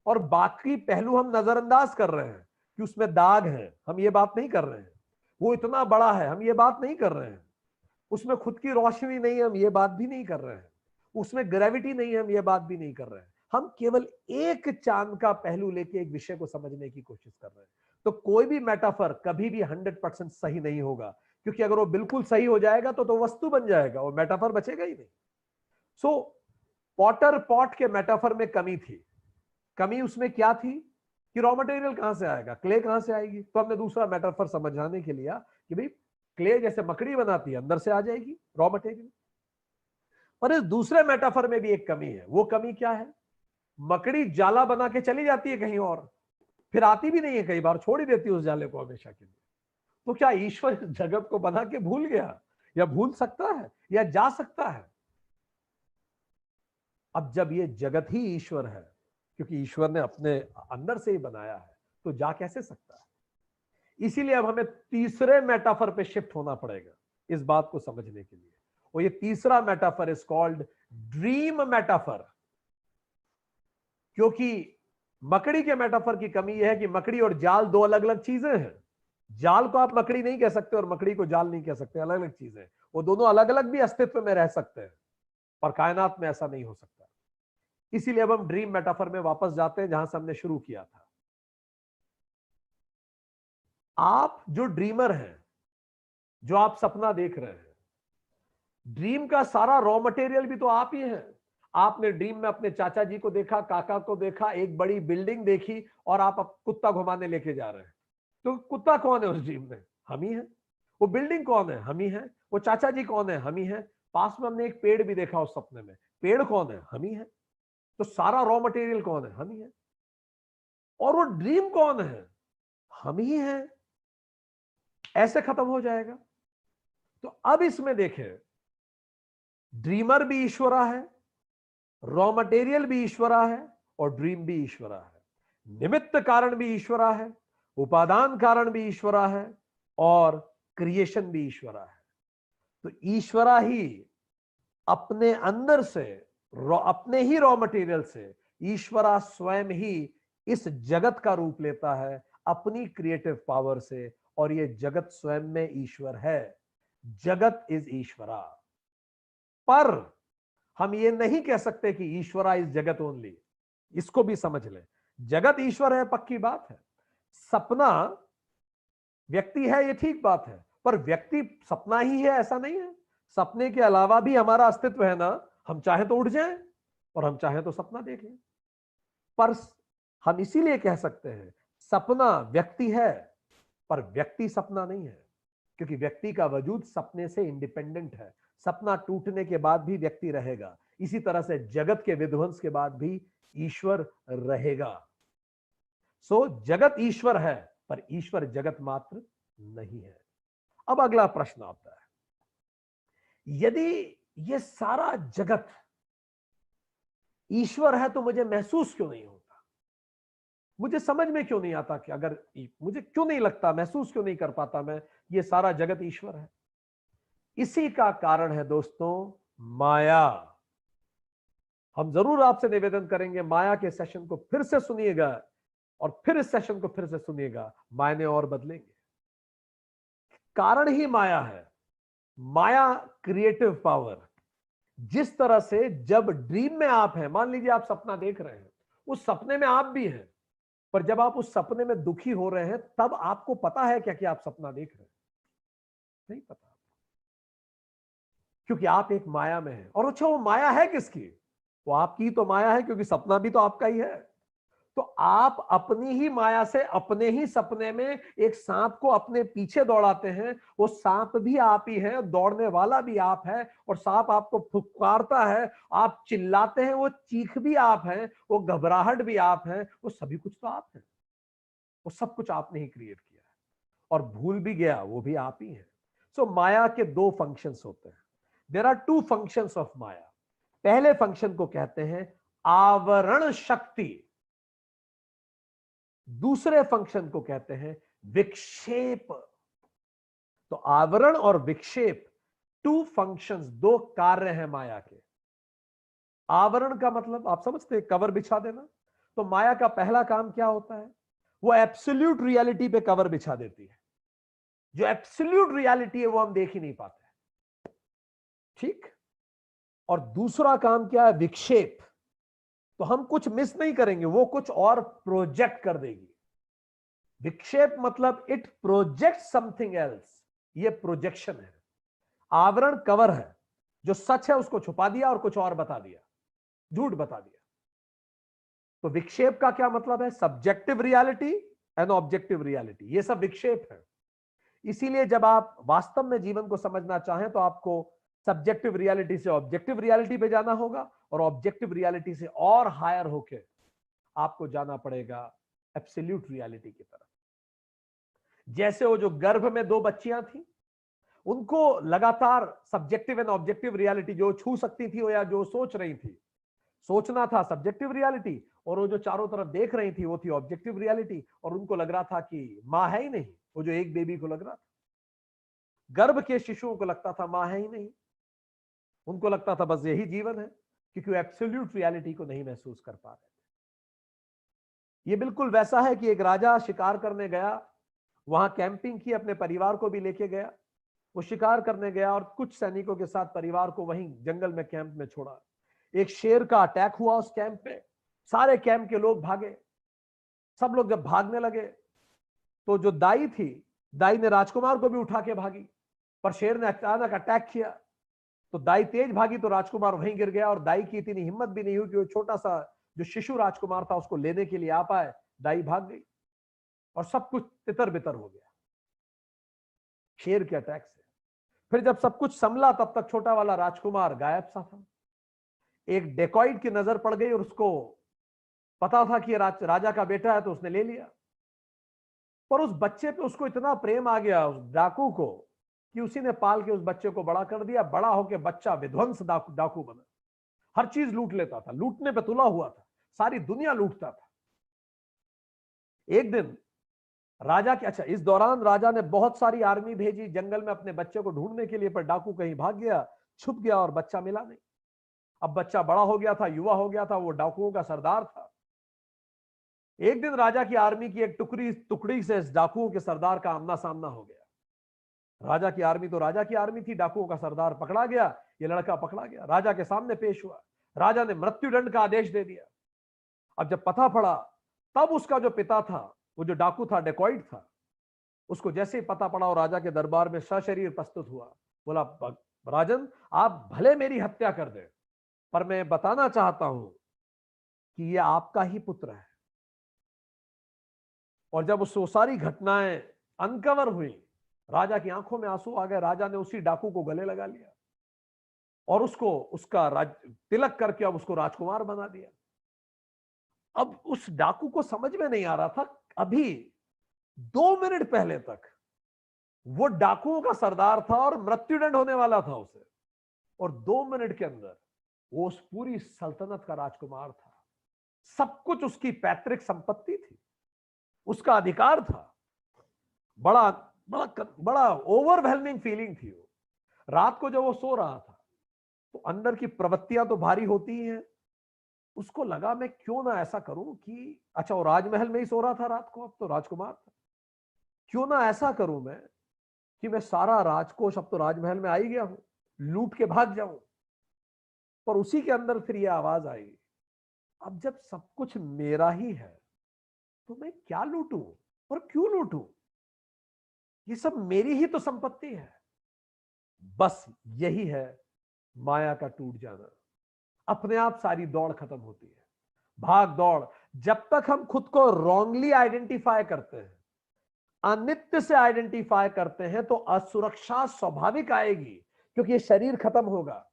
और बाकी पहलू हम नजरअंदाज कर रहे हैं कि उसमें दाग है, हम ये बात नहीं कर रहे हैं। वो इतना बड़ा है, हम ये बात नहीं कर रहे हैं। उसमें खुद की रोशनी नहीं है, हम ये बात भी नहीं कर रहे हैं। उसमें ग्रेविटी नहीं है, हम ये बात भी नहीं कर रहे हैं। हम केवल एक चांद का पहलू लेके एक विषय को समझने की कोशिश कर रहे हैं। तो कोई भी मेटाफर कभी भी 100% सही नहीं होगा, क्योंकि अगर वो बिल्कुल सही हो जाएगा तो वस्तु बन जाएगा, वो मेटाफर बचेगा ही नहीं। सो पॉटर पॉट के मेटाफर में कमी थी। कमी उसमें क्या थी कि रॉ मटेरियल कहां से आएगा, क्ले कहां से आएगी? तो हमने दूसरा मेटाफर समझाने के लिया कि भाई क्ले जैसे मकड़ी बनाती है, अंदर से आ जाएगी रॉ मटेरियल। पर इस दूसरे मेटाफर में भी एक कमी है। वो कमी क्या है? मकड़ी जाला बना के चली जाती है कहीं और, फिर आती भी नहीं है, कई बार छोड़ ही देती है उस जाले को हमेशा के लिए। तो क्या ईश्वर इस जगत को बना के भूल गया, या भूल सकता है, या जा सकता है? अब जब ये जगत ही ईश्वर है, क्योंकि ईश्वर ने अपने अंदर से ही बनाया है, तो जा कैसे सकता है? इसीलिए अब हमें तीसरे मेटाफर पे शिफ्ट होना पड़ेगा इस बात को समझने के लिए, और ये तीसरा metaphor is called dream metaphor. क्योंकि मकड़ी के मेटाफर की कमी यह है कि मकड़ी और जाल दो अलग अलग चीजें हैं। जाल को आप मकड़ी नहीं कह सकते और मकड़ी को जाल नहीं कह सकते, अलग अलग चीजें। वो दोनों अलग अलग भी अस्तित्व में रह सकते हैं, पर कायनात में ऐसा नहीं हो सकता। इसीलिए अब हम ड्रीम मेटाफर में वापस जाते हैं जहां से हमने शुरू किया था। आप जो ड्रीमर हैं, जो आप सपना देख रहे हैं, ड्रीम का सारा रॉ मटेरियल भी तो आप ही हैं। आपने ड्रीम में अपने चाचा जी को देखा, काका को देखा, एक बड़ी बिल्डिंग देखी, और आप कुत्ता घुमाने लेके जा रहे हैं। तो कुत्ता कौन है उस ड्रीम में? हम ही हैं। वो बिल्डिंग कौन है? हम ही हैं। वो चाचा जी कौन है? हम ही हैं। पास में हमने एक पेड़ भी देखा उस सपने में, पेड़ कौन है? हम ही हैं। तो सारा रॉ मटेरियल कौन है? हम ही हैं। और वो ड्रीम कौन है? हम ही हैं। ऐसे खत्म हो जाएगा। तो अब इसमें देखें, ड्रीमर भी ईश्वरा है, रॉ मटेरियल भी ईश्वरा है, और ड्रीम भी ईश्वरा है। निमित्त कारण भी ईश्वरा है, उपादान कारण भी ईश्वरा है, और क्रिएशन भी ईश्वरा है। तो ईश्वरा ही अपने अंदर से, अपने ही रॉ मटेरियल से, ईश्वरा स्वयं ही इस जगत का रूप लेता है अपनी क्रिएटिव पावर से, और ये जगत स्वयं में ईश्वर है। जगत इज ईश्वरा। पर हम ये नहीं कह सकते कि ईश्वरा इज जगत ओनली। इसको भी समझ लें, जगत ईश्वर है, पक्की बात है। सपना व्यक्ति है, ये ठीक बात है, पर व्यक्ति सपना ही है ऐसा नहीं है। सपने के अलावा भी हमारा अस्तित्व है ना। हम चाहे तो उठ जाएं और हम चाहे तो सपना देख लें। पर हम इसीलिए कह सकते हैं सपना व्यक्ति है, पर व्यक्ति सपना नहीं है, क्योंकि व्यक्ति का वजूद सपने से इंडिपेंडेंट है। सपना टूटने के बाद भी व्यक्ति रहेगा। इसी तरह से जगत के विध्वंस के बाद भी ईश्वर रहेगा। सो जगत ईश्वर है, पर ईश्वर जगत मात्र नहीं है। अब अगला प्रश्न आता है, यदि ये सारा जगत ईश्वर है तो मुझे महसूस क्यों नहीं होता? मुझे समझ में क्यों नहीं आता कि अगर मुझे क्यों नहीं लगता, महसूस क्यों नहीं कर पाता मैं, ये सारा जगत ईश्वर है? इसी का कारण है दोस्तों माया। हम जरूर आपसे निवेदन करेंगे, माया के सेशन को फिर से सुनिएगा, और फिर इस सेशन को फिर से सुनिएगा, मायने और बदलेंगे। कारण ही माया है। माया क्रिएटिव पावर। जिस तरह से जब ड्रीम में आप हैं, मान लीजिए आप सपना देख रहे हैं, उस सपने में आप भी हैं, पर जब आप उस सपने में दुखी हो रहे हैं तब आपको पता है क्या कि आप सपना देख रहे हैं? नहीं पता, क्योंकि आप एक माया में हैं। और अच्छा, वो माया है किसकी? वो आपकी तो माया है, क्योंकि सपना भी तो आपका ही है। तो आप अपनी ही माया से अपने ही सपने में एक सांप को अपने पीछे दौड़ाते हैं। वो सांप भी आप ही है, दौड़ने वाला भी आप है, और सांप आपको फुफकारता है, आप चिल्लाते हैं, वो चीख भी आप हैं, वो घबराहट भी आप हैं, वो सभी कुछ तो आप हैं। वो सब कुछ आपने ही क्रिएट किया है, और भूल भी गया वो भी आप ही है। सो माया के दो फंक्शंस होते हैं। There are two functions of maya. पहले फंक्शन को कहते हैं आवरण शक्ति, दूसरे फंक्शन को कहते हैं विक्षेप। तो आवरण और विक्षेप टू फंक्शंस, दो कार्य हैं माया के। आवरण का मतलब आप समझते हैं, कवर बिछा देना। तो माया का पहला काम क्या होता है? वो एब्सोल्यूट रियलिटी पे कवर बिछा देती है। जो एब्सोल्यूट रियलिटी है वो हम देख ही नहीं पाते, ठीक। और दूसरा काम क्या है? विक्षेप। तो हम कुछ मिस नहीं करेंगे, वो कुछ और प्रोजेक्ट कर देगी। विक्षेप मतलब इट प्रोजेक्ट समथिंग एल्स। ये प्रोजेक्शन है। आवरण कवर है, जो सच है उसको छुपा दिया और कुछ और बता दिया, झूठ बता दिया। तो विक्षेप का क्या मतलब है? Subjective reality and objective reality, ये सब विक्षेप है। इसीलिए जब आप वास्तव में जीवन को समझना चाहें तो आपको सब्जेक्टिव रियलिटी से ऑब्जेक्टिव रियलिटी पे जाना होगा, और ऑब्जेक्टिव रियलिटी से और हायर होके आपको जाना पड़ेगा एब्सोल्यूट रियलिटी की तरफ। जैसे वो जो गर्भ में दो बच्चियां थी, उनको लगातार सब्जेक्टिव एंड ऑब्जेक्टिव रियलिटी, जो छू सकती थी या जो सोच रही थी, सोचना था सब्जेक्टिव रियलिटी, और वो जो चारों तरफ देख रही थी वो थी ऑब्जेक्टिव रियलिटी, और उनको लग रहा था कि मां है ही नहीं, वो जो एक बेबी को लग रहा था, गर्भ के शिशुओं को लगता था मां है ही नहीं, उनको लगता था बस यही जीवन है, क्योंकि वो एब्सोल्यूट रियलिटी को नहीं महसूस कर पा रहे थे। ये बिल्कुल वैसा है कि एक राजा शिकार करने गया, वहां कैंपिंग की, अपने परिवार को भी लेके गया, वो शिकार करने गया और कुछ सैनिकों के साथ परिवार को वहीं जंगल में कैंप में छोड़ा। एक शेर का अटैक हुआ उस कैंप पे, सारे कैंप के लोग भागे। सब लोग जब भागने लगे तो जो दाई थी, दाई ने राजकुमार को भी उठा के भागी, पर शेर ने अचानक अटैक किया तो दाई तेज भागी तो राजकुमार वहीं गिर गया, और दाई की इतनी हिम्मत भी नहीं हुई कि वो छोटा सा जो शिशु राजकुमार था उसको लेने के लिए आ पाए। दाई भाग गई और सब कुछ तितर बितर हो गया शेर के अटैक से। फिर जब सब कुछ संभला तब तक छोटा वाला राजकुमार गायब सा था। एक डेकॉइट की नजर पड़ गई और उसको पता था कि राजा का बेटा है, तो उसने ले लिया। पर उस बच्चे पे उसको इतना प्रेम आ गया उस डाकू को कि उसी ने पाल के उस बच्चे को बड़ा कर दिया। बड़ा होकर बच्चा विध्वंस डाकू बना, हर चीज लूट लेता था, लूटने पे तुला हुआ था, सारी दुनिया लूटता था। एक दिन राजा के इस दौरान राजा ने बहुत सारी आर्मी भेजी जंगल में अपने बच्चे को ढूंढने के लिए, पर डाकू कहीं भाग गया, छुप गया और बच्चा मिला नहीं। अब बच्चा बड़ा हो गया था, युवा हो गया था, वो डाकुओं का सरदार था। एक दिन राजा की आर्मी की एक टुकड़ी से इस डाकुओं के सरदार का आमना सामना हो गया। राजा की आर्मी तो राजा की आर्मी थी, डाकुओं का सरदार पकड़ा गया, ये लड़का पकड़ा गया, राजा के सामने पेश हुआ। राजा ने मृत्युदंड का आदेश दे दिया। अब जब पता पड़ा तब उसका जो पिता था, वो जो डाकू था, डेकॉइट था, उसको जैसे ही पता पड़ा और राजा के दरबार में सशरीर प्रस्तुत हुआ, बोला राजन आप भले मेरी हत्या कर दे, पर मैं बताना चाहता हूं कि यह आपका ही पुत्र है। और जब उससे वो सारी घटनाएं अनकवर हुई, राजा की आंखों में आंसू आ गए। राजा ने उसी डाकू को गले लगा लिया और उसको उसका तिलक करके अब उसको राजकुमार बना दिया। अब उस डाकू को समझ में नहीं आ रहा था, अभी 2 मिनट पहले तक वो डाकुओं का सरदार था और मृत्युदंड होने वाला था उसे, और 2 मिनट के अंदर वो उस पूरी सल्तनत का राजकुमार था। सब कुछ उसकी पैतृक संपत्ति थी, उसका अधिकार था। बड़ा बड़ा बड़ा ओवरवेलमिंग फीलिंग थी वो। रात को जब वो सो रहा था तो अंदर की प्रवृत्तियां तो भारी होती ही हैं। उसको लगा मैं क्यों ना ऐसा करूं कि वो राजमहल में ही सो रहा था रात को, अब तो राजकुमार था, क्यों ना ऐसा करूं मैं कि मैं सारा राजकोष, अब तो राजमहल में आ ही गया हूं, लूट के भाग जाऊं। पर उसी के अंदर फिर यह आवाज आई, अब जब सब कुछ मेरा ही है तो मैं क्या लूटूं और क्यों लूटूं, ये सब मेरी ही तो संपत्ति है। बस यही है माया का टूट जाना। अपने आप सारी दौड़ खत्म होती है, भाग दौड़। जब तक हम खुद को रॉन्गली आइडेंटिफाई करते हैं, अनित्य से आइडेंटिफाई करते हैं, तो असुरक्षा स्वाभाविक आएगी, क्योंकि ये शरीर खत्म होगा,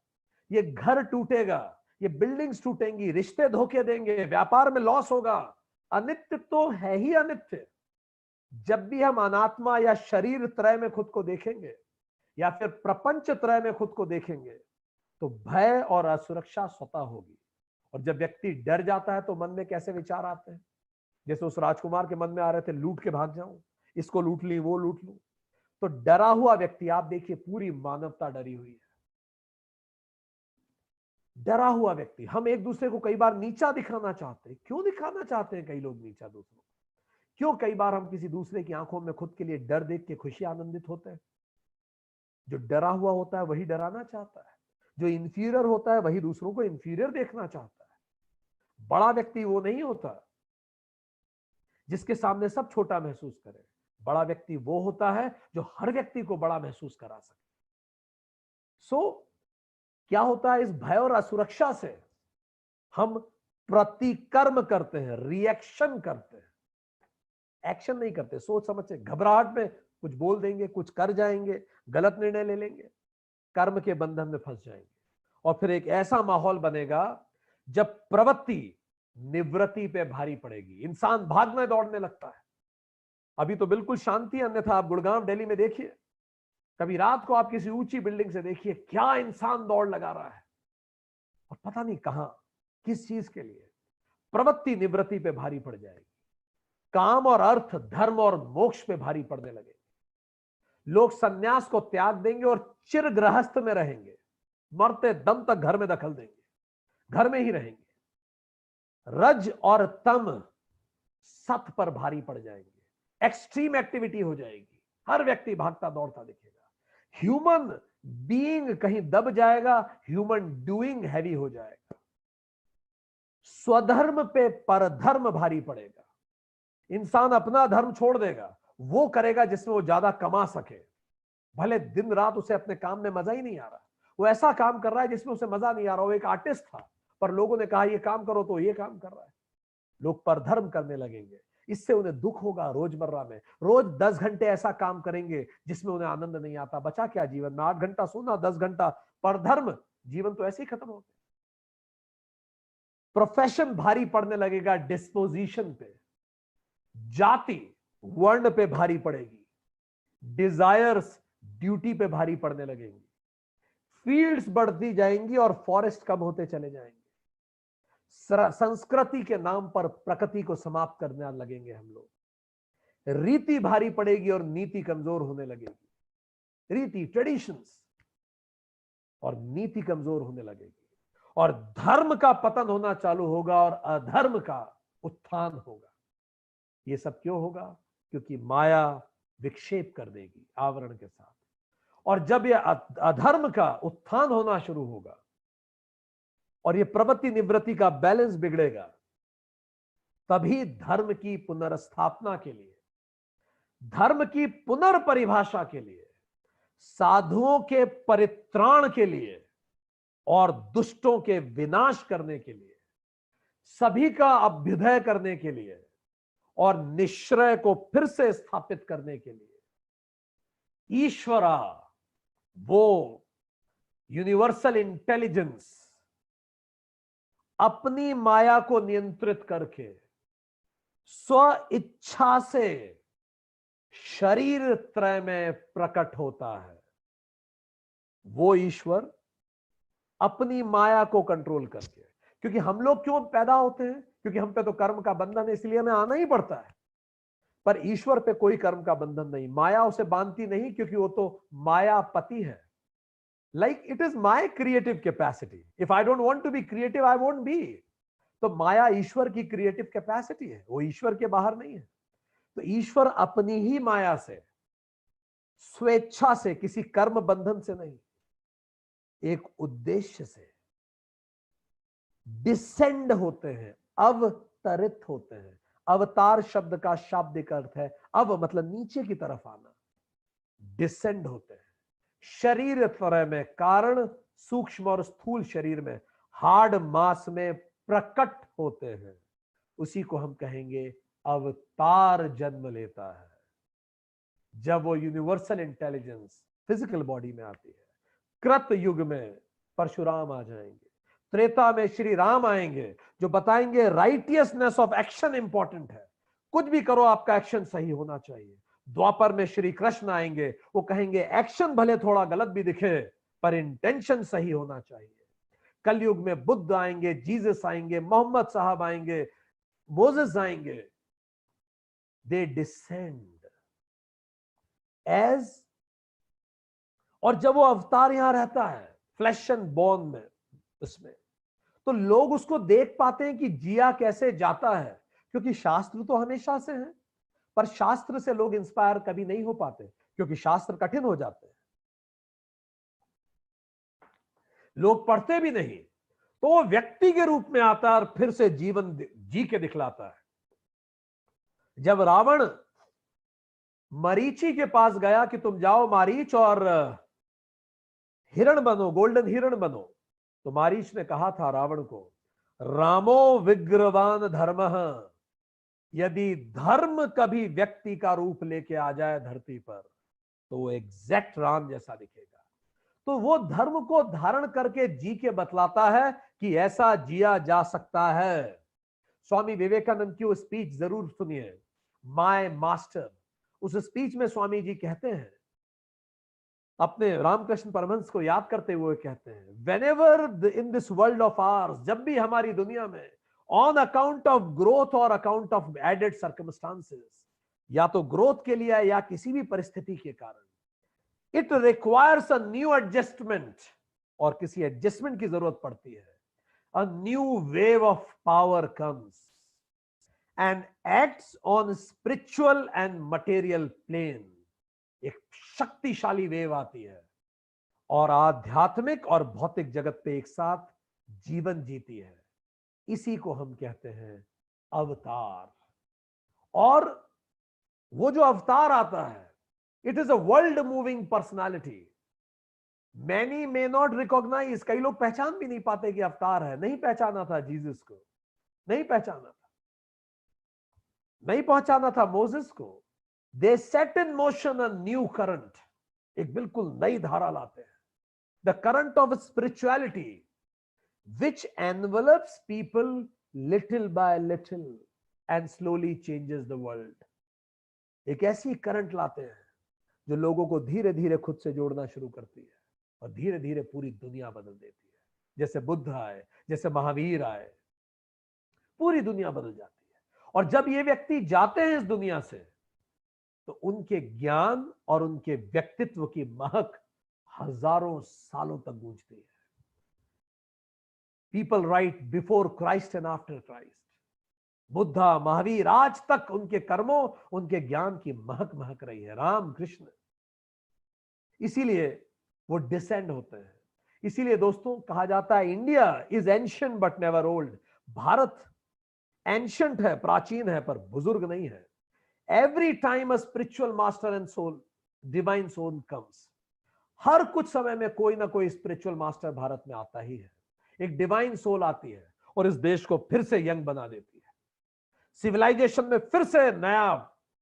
ये घर टूटेगा, ये बिल्डिंग्स टूटेंगी, रिश्ते धोखे देंगे, व्यापार में लॉस होगा। अनित्य तो है ही अनित्य। जब भी हम अनात्मा या शरीर त्रय में खुद को देखेंगे या फिर प्रपंच त्रय में खुद को देखेंगे तो भय और असुरक्षा स्वतः होगी। और जब व्यक्ति डर जाता है तो मन में कैसे विचार आते हैं, जैसे उस राजकुमार के मन में आ रहे थे, लूट के भाग जाऊं, इसको लूट ली, वो लूट लूं। तो डरा हुआ व्यक्ति, आप देखिए पूरी मानवता डरी हुई है। डरा हुआ व्यक्ति, हम एक दूसरे को कई बार नीचा दिखाना चाहते हैं। क्यों दिखाना चाहते हैं कई लोग नीचा दूसरों को? क्यों कई बार हम किसी दूसरे की आंखों में खुद के लिए डर देख के खुशी आनंदित होते हैं? जो डरा हुआ होता है वही डराना चाहता है, जो इंफीरियर होता है वही दूसरों को इंफीरियर देखना चाहता है। बड़ा व्यक्ति वो नहीं होता जिसके सामने सब छोटा महसूस करे। बड़ा व्यक्ति वो होता है जो हर व्यक्ति को बड़ा महसूस करा सके। क्या होता है, इस भय और असुरक्षा से हम प्रतिकर्म करते हैं, रिएक्शन करते हैं, एक्शन नहीं करते। सोच समझ से, घबराहट में कुछ बोल देंगे, कुछ कर जाएंगे, गलत निर्णय ले लेंगे, कर्म के बंधन में फंस जाएंगे। और फिर एक ऐसा माहौल बनेगा जब प्रवृत्ति निवृत्ति पे भारी पड़ेगी, इंसान भागने दौड़ने लगता है। अभी तो बिल्कुल शांति, अन्यथा आप गुड़गांव दिल्ली में देखिए, कभी रात को आप किसी ऊंची बिल्डिंग से देखिए, क्या इंसान दौड़ लगा रहा है और पता नहीं कहां, किस चीज के लिए। प्रवृत्ति निवृत्ति पे भारी पड़ जाएगी, काम और अर्थ, धर्म और मोक्ष पे भारी पड़ने लगेगी। लोग सन्यास को त्याग देंगे और चिर गृहस्थ में रहेंगे, मरते दम तक घर में दखल देंगे, घर में ही रहेंगे। रज और तम सत पर भारी पड़ जाएंगे, एक्सट्रीम एक्टिविटी हो जाएगी, हर व्यक्ति भागता दौड़ता दिखेगा। ह्यूमन बीइंग कहीं दब जाएगा, ह्यूमन डूइंग हैवी हो जाएगा। स्वधर्म पे परधर्म भारी पड़ेगा। इंसान अपना धर्म छोड़ देगा, वो करेगा जिसमें वो ज्यादा कमा सके, भले दिन रात उसे अपने काम में मजा ही नहीं आ रहा, वो ऐसा काम कर रहा है जिसमें उसे मजा नहीं आ रहा। वो एक आर्टिस्ट था, पर लोगों ने कहा ये काम करो तो ये काम कर रहा है। लोग परधर्म करने लगेंगे, इससे उन्हें दुख होगा। रोजमर्रा में रोज 10 घंटे ऐसा काम करेंगे जिसमें उन्हें आनंद नहीं आता। बचा क्या जीवन में? 8 घंटा सोना, 10 घंटा परधर्म, जीवन तो ऐसे ही खत्म हो गया। प्रोफेशन भारी पड़ने लगेगा डिस्पोजिशन पे, जाति वर्ण पे भारी पड़ेगी, डिजायर्स ड्यूटी पे भारी पड़ने लगेंगी, फील्ड्स बढ़ती जाएंगी और फॉरेस्ट कम होते चले जाएंगे। संस्कृति के नाम पर प्रकृति को समाप्त करने लगेंगे हम लोग। रीति भारी पड़ेगी और नीति कमजोर होने लगेगी। रीति, ट्रेडिशंस और नीति कमजोर होने लगेगी, और धर्म का पतन होना चालू होगा और अधर्म का उत्थान होगा। ये सब क्यों होगा? क्योंकि माया विक्षेप कर देगी आवरण के साथ। और जब यह अधर्म का उत्थान होना शुरू होगा और ये प्रवृत्ति निवृत्ति का बैलेंस बिगड़ेगा, तभी धर्म की पुनर्स्थापना के लिए, धर्म की पुनर्परिभाषा के लिए, साधुओं के परित्राण के लिए और दुष्टों के विनाश करने के लिए, सभी का अभ्युदय करने के लिए और निश्चय को फिर से स्थापित करने के लिए ईश्वरा, वो यूनिवर्सल इंटेलिजेंस, अपनी माया को नियंत्रित करके स्व इच्छा से शरीर त्रय में प्रकट होता है। वो ईश्वर अपनी माया को कंट्रोल करके, क्योंकि हम लोग क्यों पैदा होते हैं? क्योंकि हम पे तो कर्म का बंधन है, इसलिए हमें आना ही पड़ता है। पर ईश्वर पे कोई कर्म का बंधन नहीं, माया उसे बांधती नहीं, क्योंकि वो तो मायापति है। Like it is my creative capacity. If I don't want to be creative, I won't be. तो माया ईश्वर की क्रिएटिव कैपेसिटी है, वो ईश्वर के बाहर नहीं है। तो ईश्वर अपनी ही माया से, स्वेच्छा से, किसी कर्म बंधन से नहीं, एक उद्देश्य से डिसेंड होते हैं, अवतरित होते हैं। अवतार शब्द का शाब्दिक अर्थ है अव, मतलब नीचे की तरफ आना, डिसेंड होते हैं। शरीर त्रय में, कारण, सूक्ष्म और स्थूल शरीर में, हार्ड मास में प्रकट होते हैं। उसी को हम कहेंगे अवतार जन्म लेता है। जब वो यूनिवर्सल इंटेलिजेंस फिजिकल बॉडी में आती है। कृत युग में परशुराम आ जाएंगे, त्रेता में श्री राम आएंगे जो बताएंगे राइटियसनेस ऑफ एक्शन इंपॉर्टेंट है, कुछ भी करो आपका एक्शन सही होना चाहिए। द्वापर में श्री कृष्ण आएंगे, वो कहेंगे एक्शन भले थोड़ा गलत भी दिखे पर इंटेंशन सही होना चाहिए। कलयुग में बुद्ध आएंगे, जीसस आएंगे, मोहम्मद साहब आएंगे, मोसेस आएंगे। दे डिसेंड एज, और जब वो अवतार यहां रहता है फ्लैश एंड बोन में, उसमें तो लोग उसको देख पाते हैं कि जिया कैसे जाता है, क्योंकि शास्त्र तो हमेशा से है। पर शास्त्र से लोग इंस्पायर कभी नहीं हो पाते, क्योंकि शास्त्र कठिन हो जाते हैं, लोग पढ़ते भी नहीं। तो वो व्यक्ति के रूप में आता है और फिर से जीवन जी के दिखलाता है। जब रावण मरीचि के पास गया कि तुम जाओ मारीच और हिरण बनो, गोल्डन हिरण बनो, तो मारीच ने कहा था रावण को, रामो विग्रवान धर्मः, यदि धर्म कभी व्यक्ति का रूप लेके आ जाए धरती पर तो वो एग्जैक्ट राम जैसा दिखेगा। तो वो धर्म को धारण करके जी के बतलाता है कि ऐसा जिया जा सकता है। स्वामी विवेकानंद की वो स्पीच जरूर सुनिए, माय मास्टर। उस स्पीच में स्वामी जी कहते हैं, अपने रामकृष्ण परमहंस को याद करते हुए कहते हैं, whenever in this world of hours, जब भी हमारी दुनिया में ऑन अकाउंट ऑफ ग्रोथ और अकाउंट ऑफ एडेड सर्कमस्टांसेस, या तो ग्रोथ के लिए या किसी भी परिस्थिति के कारण। It requires a new adjustment, और किसी एडजस्टमेंट की जरूरत पड़ती है। A new wave of power comes and acts on spiritual and material plane। एक शक्तिशाली वेव आती है और आध्यात्मिक और भौतिक जगत पे एक साथ जीवन जीती है। इसी को हम कहते हैं अवतार। और वो जो अवतार आता है, it is a world moving personality. Many may not recognise, कई लोग पहचान भी नहीं पाते कि अवतार है। नहीं पहचाना था जीसस को, नहीं पहचाना था, नहीं पहचाना था मोसेस को। They set in motion a new current, एक बिल्कुल नई धारा लाते हैं। The current of spirituality which envelops people little by little and slowly changes the world। एक ऐसी करंट लाते हैं जो लोगों को धीरे धीरे खुद से जोड़ना शुरू करती है और धीरे धीरे पूरी दुनिया बदल देती है। जैसे बुद्ध आए, जैसे महावीर आए, पूरी दुनिया बदल जाती है। और जब ये व्यक्ति जाते हैं इस दुनिया से, तो उनके ज्ञान और उनके व्यक्तित्व की महक हजारों सालों तक गूंजती है। People right before Christ and after Christ. Buddha, Mahavir, आज तक उनके कर्मों, उनके ज्ञान की महक महक रही है। राम कृष्ण, इसीलिए वो डिसेंड होते हैं। इसीलिए दोस्तों कहा जाता है India is ancient but never old. Bharat एंशिएंट है, प्राचीन है, पर बुजुर्ग नहीं है। Every time a spiritual master and soul, divine soul comes. हर कुछ समय में कोई ना कोई स्पिरिचुअल मास्टर भारत में आता ही है। एक डिवाइन सोल आती है और इस देश को फिर से यंग बना देती है। सिविलाइजेशन में फिर से नया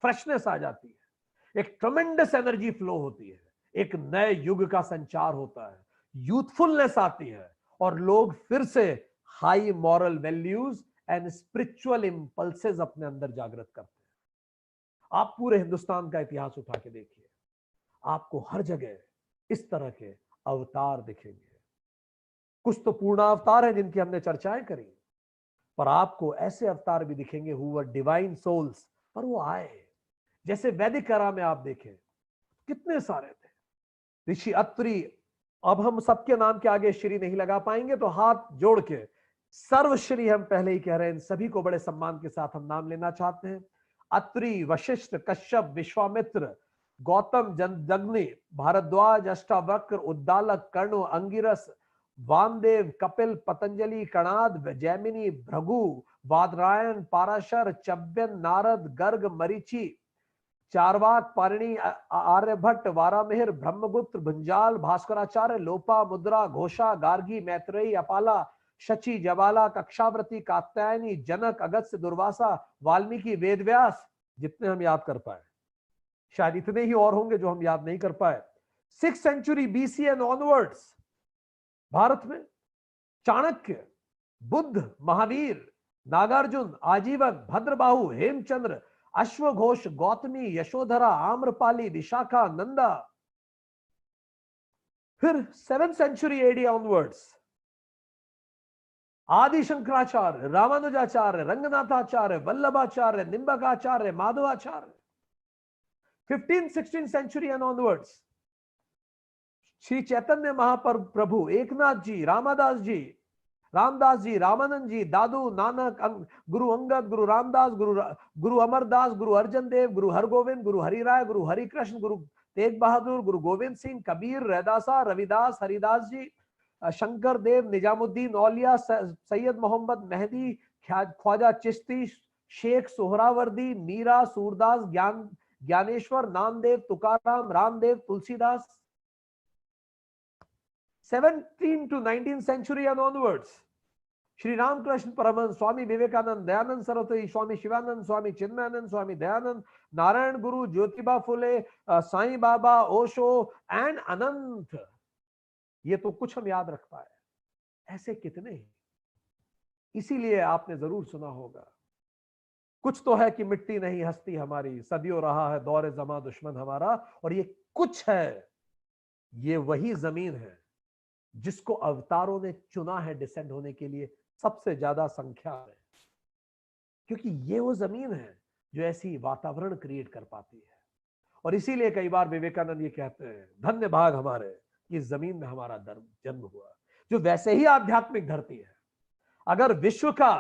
फ्रेशनेस आ जाती है। एक ट्रमेंडस एनर्जी फ्लो होती है। एक नए युग का संचार होता है। यूथफुलनेस आती है और लोग फिर से high moral values and spiritual impulses अपने अंदर जागृत करते हैं। आप पूरे हिंदुस्तान का इतिहास उठा के देखिए, आपको हर जगह इस तरह के अवतार दिखेंगे। कुछ तो पूर्ण अवतार हैं जिनकी हमने चर्चाएं करी, पर आपको ऐसे अवतार भी दिखेंगे हु वर डिवाइन सोल्स, पर वो आए। जैसे वैदिक एरा में आप देखें कितने सारे थे। ऋषि अत्रि, अब हम सबके नाम के आगे श्री नहीं लगा पाएंगे, तो हाथ जोड़ के सर्वश्री हम पहले ही कह रहे हैं, सभी को बड़े सम्मान के साथ हम नाम लेना चाहते हैं। अत्रि, वशिष्ठ, कश्यप, विश्वामित्र, गौतम, जमदग्नि, भारद्वाज, अष्टावक्र, उद्दालक, कर्ण, अंगिरस, वामदेव, कपिल, पतंजलि, कणाद, जैमिनी, भृगु, बादरायण, पाराशर, चव्यन, नारद, गर्ग, मरीचि, चारवाक, पाणिनि, आर्यभट्ट, वारामिहिर, ब्रह्मगुप्त, भुंजाल, भास्कराचार्य, लोपा, मुद्रा, घोषा, गार्गी, मैत्रेयी, अपाला, शची, जवाला, कक्षावृति, कात्यायनी, जनक, अगस्त्य, दुर्वासा, वाल्मीकि, वेदव्यास, जितने हम याद कर पाए। शायद इतने ही और होंगे जो हम याद नहीं कर पाए। 6th century BC and onwards Bharat में चाणक्य, बुद्ध, महावीर, नागार्जुन, आजीवक, भद्रबाहु, हेमचंद्र, अश्वघोष, गौतमी, यशोधरा, आम्रपाली, विशाखा, नंदा। फिर 7th century AD onwards Adi Shankaracharya, Ramanujacharya, Ranganathacharya, Vallabhacharya, Nimbakacharya, Madhavacharya. 15th 16th century and onwards Shri Chaitanya Mahaprabhu, Eknath ji, Ramdas ji, Ramanand ji, Dadu, Nanak, Guru Angad, Guru Ramdas, Guru Amar Das, Guru Arjan Dev, Guru Hargovind, Guru Harirai, Guru Harikrishna, Guru Tegh Bahadur, Guru Govind Singh, Kabir, रैदासा, Ravidas, Haridas ji, Shankar Dev, Nizamuddin Auliya, Syed Mohammad Mehdi, Khwaja Chishti, Sheikh Suhrawardy, Meera, Surdas, Dnyaneshwar, Namdev, Tukaram, Ramdev, Tulsidas. 17th to 19th century and onwards Shri Ramakrishna Paramhans, Swami Vivekananda, Dayanand Saraswati, Swami Shivanand, Swami Chinmayanand, Swami Dayanand, Narayan Guru, Jyotiba Phule, Sai Baba, Osho and अनंत। ये तो कुछ हम याद रख पाए, ऐसे कितने हैं। इसीलिए आपने जरूर सुना होगा, कुछ तो है कि मिट्टी नहीं हस्ती हमारी, सदियों रहा है दौरे जमा दुश्मन हमारा। और ये कुछ है, ये वही जमीन है जिसको अवतारों ने चुना है डिसेंड होने के लिए सबसे ज्यादा संख्या में। क्योंकि ये वो जमीन है जो ऐसी वातावरण क्रिएट कर पाती है। और इसीलिए कई बार विवेकानंद ये कहते हैं, धन्य भाग हमारे कि इस जमीन में हमारा जन्म हुआ, जो वैसे ही आध्यात्मिक धरती है। अगर विश्व का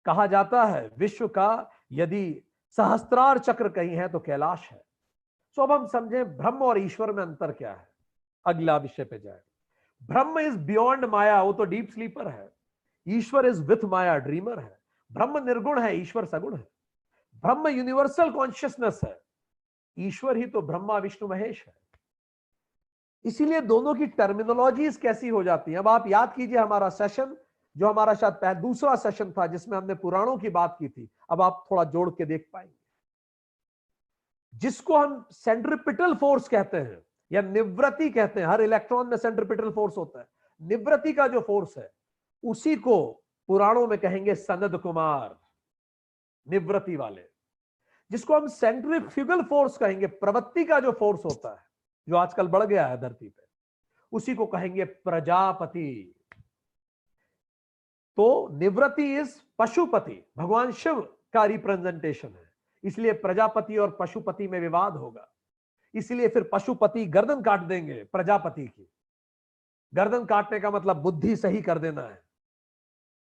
कहा जाता है, विश्व का यदि सहस्त्रार चक्र कहीं है तो कैलाश है। तो अब हम समझें ब्रह्म और ईश्वर में अंतर क्या है। अगला विषय पे जाए। ब्रह्म इज बियॉन्ड माया, वो तो डीप स्लीपर है। ईश्वर इज विथ माया, ड्रीमर है। ब्रह्म निर्गुण है, ईश्वर सगुण है। ब्रह्म यूनिवर्सल कॉन्शियसनेस है, ईश्वर ही तो ब्रह्मा विष्णु महेश है। इसीलिए दोनों की टर्मिनोलॉजीज कैसी हो जाती हैं। अब आप याद कीजिए हमारा सेशन, जो हमारा शायद दूसरा सेशन था जिसमें हमने पुराणों की बात की थी, अब आप थोड़ा जोड़ के देख पाएंगे। जिसको हम सेंट्रिपिटल फोर्स कहते हैं या निवृत्ति कहते हैं, हर इलेक्ट्रॉन में सेंट्रिपिटल फोर्स होता है। निवृत्ति का जो फोर्स है उसी को पुराणों में कहेंगे सनद कुमार, निवृत्ति वाले। जिसको हम सेंट्रीफ्यूगल फोर्स कहेंगे, प्रवृत्ति का जो फोर्स होता है जो आजकल बढ़ गया है धरती पे, उसी को कहेंगे प्रजापति। तो निवृत्ति इज पशुपति, भगवान शिव का रिप्रेजेंटेशन है। इसलिए प्रजापति और पशुपति में विवाद होगा। इसलिए फिर पशुपति गर्दन काट देंगे प्रजापति की। गर्दन काटने का मतलब बुद्धि सही कर देना है